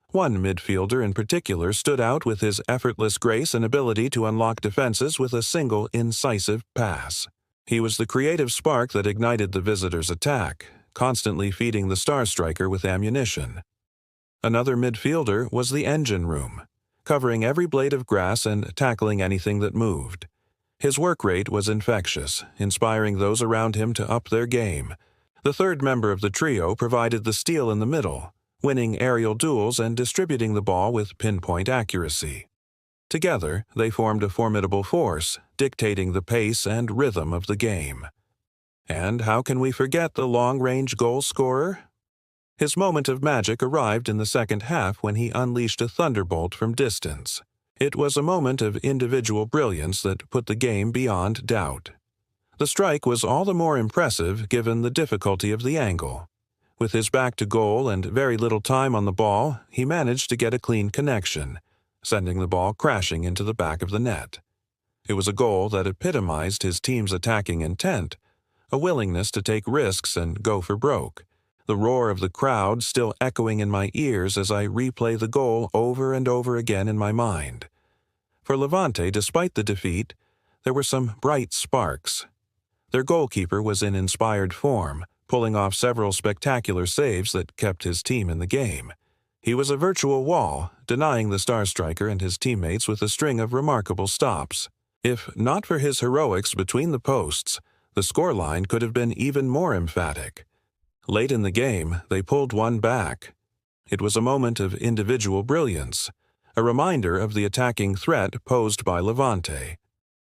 One midfielder in particular stood out with his effortless grace and ability to unlock defenses with a single incisive pass. He was the creative spark that ignited the visitors' attack, constantly feeding the star striker with ammunition. Another midfielder was the engine room, covering every blade of grass and tackling anything that moved. His work rate was infectious, inspiring those around him to up their game. The third member of the trio provided the steal in the middle, winning aerial duels and distributing the ball with pinpoint accuracy. Together, they formed a formidable force, dictating the pace and rhythm of the game. And how can we forget the long-range goal scorer? His moment of magic arrived in the second half when he unleashed a thunderbolt from distance. It was a moment of individual brilliance that put the game beyond doubt. The strike was all the more impressive given the difficulty of the angle. With his back to goal and very little time on the ball, he managed to get a clean connection, sending the ball crashing into the back of the net. It was a goal that epitomized his team's attacking intent, a willingness to take risks and go for broke, the roar of the crowd still echoing in my ears as I replay the goal over and over again in my mind. For Levante, despite the defeat, there were some bright sparks. Their goalkeeper was in inspired form, pulling off several spectacular saves that kept his team in the game. He was a virtual wall, denying the star striker and his teammates with a string of remarkable stops. If not for his heroics between the posts, the scoreline could have been even more emphatic. Late in the game, they pulled one back. It was a moment of individual brilliance, a reminder of the attacking threat posed by Levante.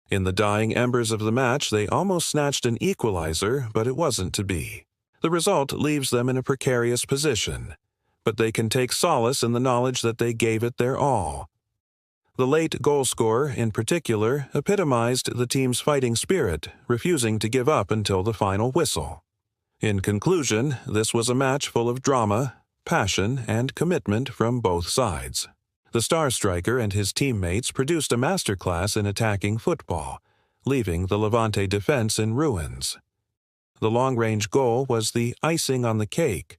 In the dying embers of the match, they almost snatched an equalizer, but it wasn't to be. The result leaves them in a precarious position, but they can take solace in the knowledge that they gave it their all. The late goal scorer, in particular, epitomized the team's fighting spirit, refusing to give up until the final whistle. In conclusion, this was a match full of drama, passion, and commitment from both sides. The star striker and his teammates produced a masterclass in attacking football, leaving the Levante defense in ruins. The long-range goal was the icing on the cake,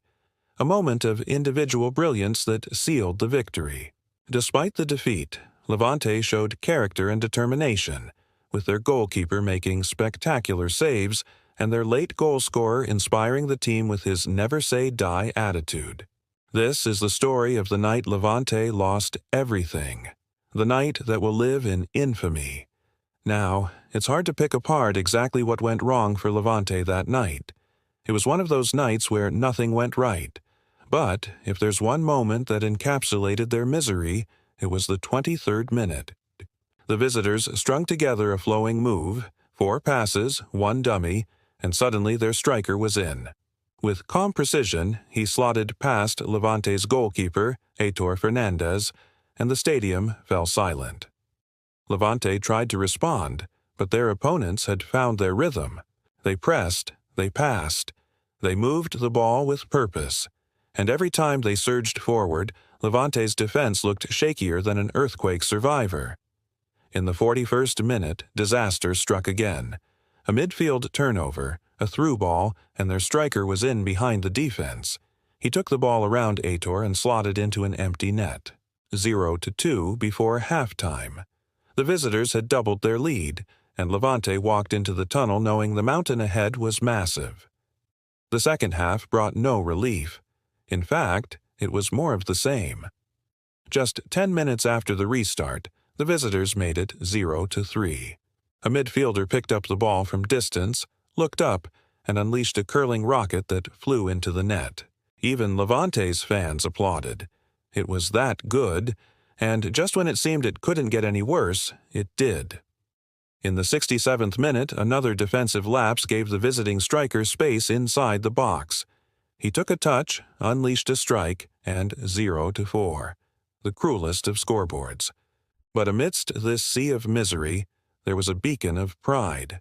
a moment of individual brilliance that sealed the victory. Despite the defeat, Levante showed character and determination, with their goalkeeper making spectacular saves and their late goal scorer inspiring the team with his never-say-die attitude. This is the story of the night Levante lost everything, the night that will live in infamy. Now, it's hard to pick apart exactly what went wrong for Levante that night. It was one of those nights where nothing went right. But if there's one moment that encapsulated their misery, it was the 23rd minute. The visitors strung together a flowing move, 4 passes, 1 dummy, and suddenly their striker was in. With calm precision, he slotted past Levante's goalkeeper, Heitor Fernandez, and the stadium fell silent. Levante tried to respond, but their opponents had found their rhythm. They pressed, they passed, they moved the ball with purpose, and every time they surged forward, Levante's defense looked shakier than an earthquake survivor. In the 41st minute, disaster struck again. A midfield turnover, a through ball, and their striker was in behind the defense. He took the ball around Heitor and slotted into an empty net. 0-2 before halftime. The visitors had doubled their lead, and Levante walked into the tunnel knowing the mountain ahead was massive. The second half brought no relief. In fact, it was more of the same. Just 10 minutes after the restart, the visitors made it 0-3. A midfielder picked up the ball from distance, looked up, and unleashed a curling rocket that flew into the net. Even Levante's fans applauded. It was that good, and just when it seemed it couldn't get any worse, it did. In the 67th minute, another defensive lapse gave the visiting striker space inside the box. He took a touch, unleashed a strike, and 0-4, the cruelest of scoreboards. But amidst this sea of misery, there was a beacon of pride.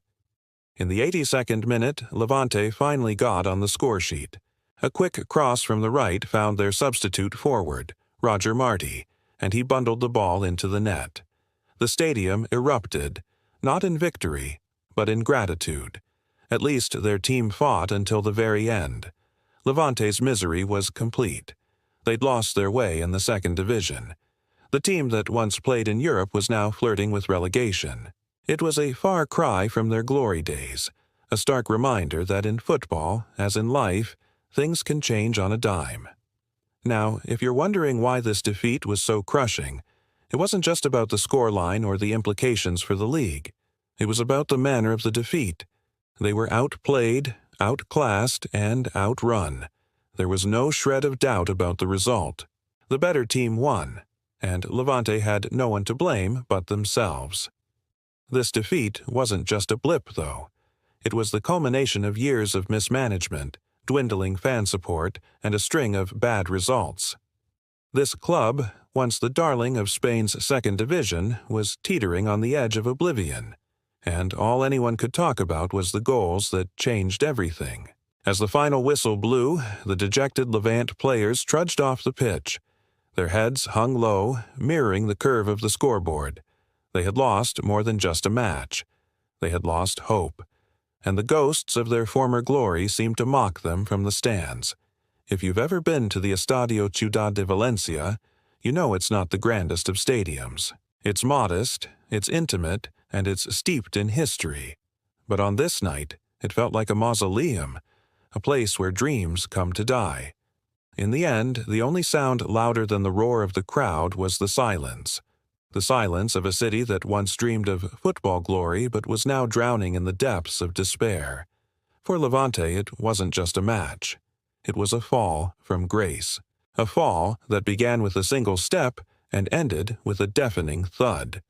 In the 82nd minute, Levante finally got on the scoresheet. A quick cross from the right found their substitute forward, Roger Marti, and he bundled the ball into the net. The stadium erupted, not in victory, but in gratitude. At least their team fought until the very end. Levante's misery was complete. They'd lost their way in the second division. The team that once played in Europe was now flirting with relegation. It was a far cry from their glory days, a stark reminder that in football, as in life, things can change on a dime. Now, if you're wondering why this defeat was so crushing, it wasn't just about the scoreline or the implications for the league. It was about the manner of the defeat. They were outplayed, outclassed, and outrun. There was no shred of doubt about the result. The better team won, and Levante had no one to blame but themselves. This defeat wasn't just a blip, though. It was the culmination of years of mismanagement, dwindling fan support, and a string of bad results. This club, once the darling of Spain's second division, was teetering on the edge of oblivion, and all anyone could talk about was the goals that changed everything. As the final whistle blew, the dejected Levante players trudged off the pitch. Their heads hung low, mirroring the curve of the scoreboard. They had lost more than just a match. They had lost hope, and the ghosts of their former glory seemed to mock them from the stands. If you've ever been to the Estadio Ciudad de Valencia, you know it's not the grandest of stadiums. It's modest, it's intimate, and it's steeped in history. But on this night, it felt like a mausoleum, a place where dreams come to die. In the end, the only sound louder than the roar of the crowd was the silence of a city that once dreamed of football glory but was now drowning in the depths of despair. For Levante, it wasn't just a match. It was a fall from grace, a fall that began with a single step and ended with a deafening thud.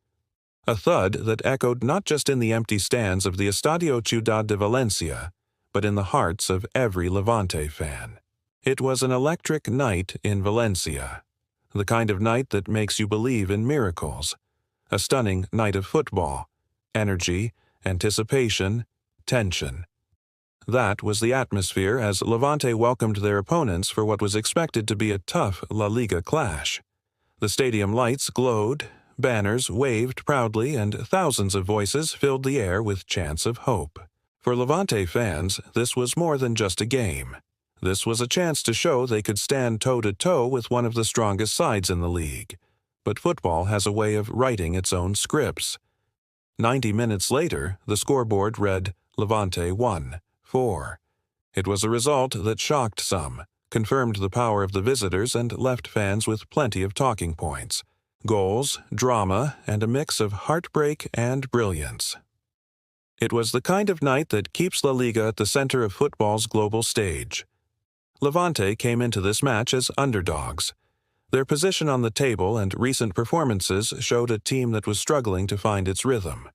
A thud that echoed not just in the empty stands of the Estadio Ciudad de Valencia, but in the hearts of every Levante fan. It was an electric night in Valencia, the kind of night that makes you believe in miracles. A stunning night of football, energy, anticipation, tension. That was the atmosphere as Levante welcomed their opponents for what was expected to be a tough La Liga clash. The stadium lights glowed, banners waved proudly, and thousands of voices filled the air with chants of hope. For Levante fans, this was more than just a game. This was a chance to show they could stand toe-to-toe with one of the strongest sides in the league. But football has a way of writing its own scripts. 90 minutes later, the scoreboard read Levante 1-4. It was a result that shocked some, confirmed the power of the visitors, and left fans with plenty of talking points. Goals, drama, and a mix of heartbreak and brilliance. It was the kind of night that keeps La Liga at the center of football's global stage. Levante came into this match as underdogs. Their position on the table and recent performances showed a team that was struggling to find its rhythm.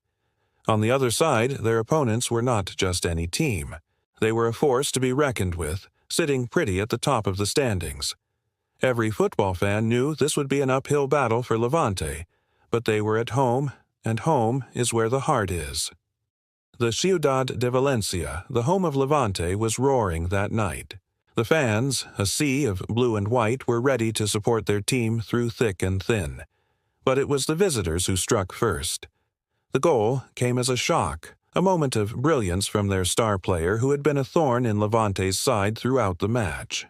On the other side, their opponents were not just any team. They were a force to be reckoned with, sitting pretty at the top of the standings. Every football fan knew this would be an uphill battle for Levante, but they were at home, and home is where the heart is. The Ciudad de Valencia, the home of Levante, was roaring that night. The fans, a sea of blue and white, were ready to support their team through thick and thin. But it was the visitors who struck first. The goal came as a shock, a moment of brilliance from their star player who had been a thorn in Levante's side throughout the match.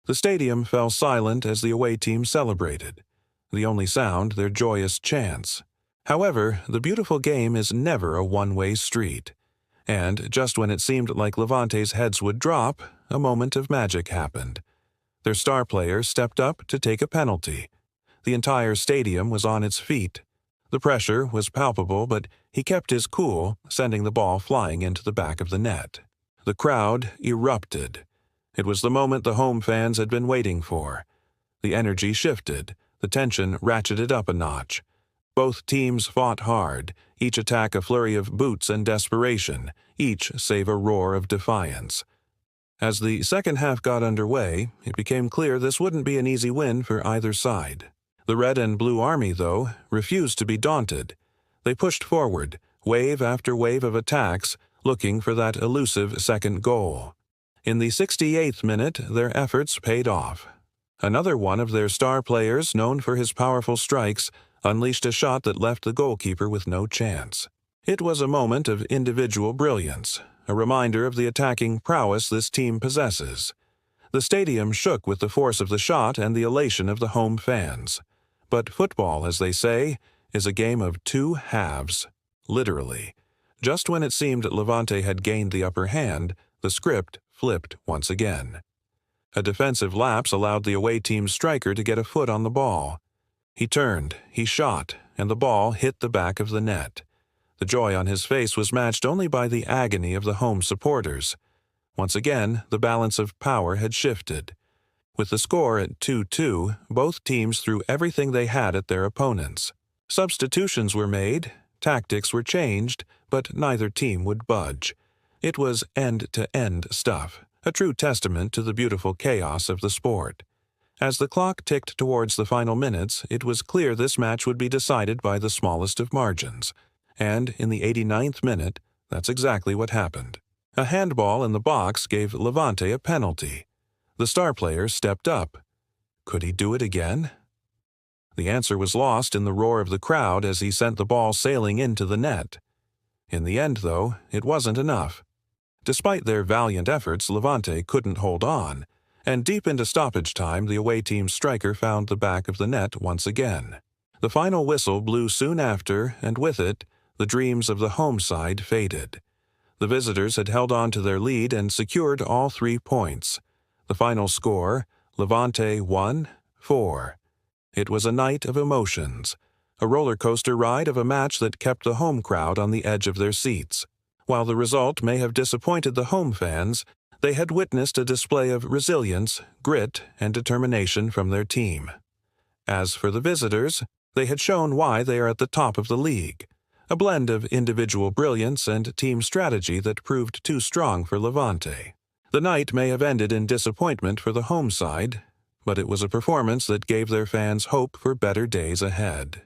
The stadium fell silent as the away team celebrated, the only sound their joyous chants. However, the beautiful game is never a one-way street. And just when it seemed like Levante's heads would drop, a moment of magic happened. Their star player stepped up to take a penalty. The entire stadium was on its feet. The pressure was palpable, but he kept his cool, sending the ball flying into the back of the net. The crowd erupted. It was the moment the home fans had been waiting for. The energy shifted, the tension ratcheted up a notch. Both teams fought hard, each attack a flurry of boots and desperation, each save a roar of defiance. As the second half got underway, it became clear this wouldn't be an easy win for either side. The Red and Blue Army, though, refused to be daunted. They pushed forward, wave after wave of attacks, looking for that elusive second goal. In the 68th minute, their efforts paid off. Another one of their star players, known for his powerful strikes, unleashed a shot that left the goalkeeper with no chance. It was a moment of individual brilliance, a reminder of the attacking prowess this team possesses. The stadium shook with the force of the shot and the elation of the home fans. But football, as they say, is a game of two halves. Literally. Just when it seemed Levante had gained the upper hand, the script flipped once again. A defensive lapse allowed the away team's striker to get a foot on the ball. He turned, he shot, and the ball hit the back of the net. The joy on his face was matched only by the agony of the home supporters. Once again, the balance of power had shifted. With the score at 2-2, both teams threw everything they had at their opponents. Substitutions were made, tactics were changed, but neither team would budge. It was end-to-end stuff, a true testament to the beautiful chaos of the sport. As the clock ticked towards the final minutes, it was clear this match would be decided by the smallest of margins. And in the 89th minute, that's exactly what happened. A handball in the box gave Levante a penalty. The star player stepped up. Could he do it again? The answer was lost in the roar of the crowd as he sent the ball sailing into the net. In the end, though, it wasn't enough. Despite their valiant efforts, Levante couldn't hold on, and deep into stoppage time, the away team's striker found the back of the net once again. The final whistle blew soon after, and with it, the dreams of the home side faded. The visitors had held on to their lead and secured all 3 points. The final score, Levante 1-4. It was a night of emotions, a roller coaster ride of a match that kept the home crowd on the edge of their seats. While the result may have disappointed the home fans, they had witnessed a display of resilience, grit, and determination from their team. As for the visitors, they had shown why they are at the top of the league. A blend of individual brilliance and team strategy that proved too strong for Levante. The night may have ended in disappointment for the home side, but it was a performance that gave their fans hope for better days ahead.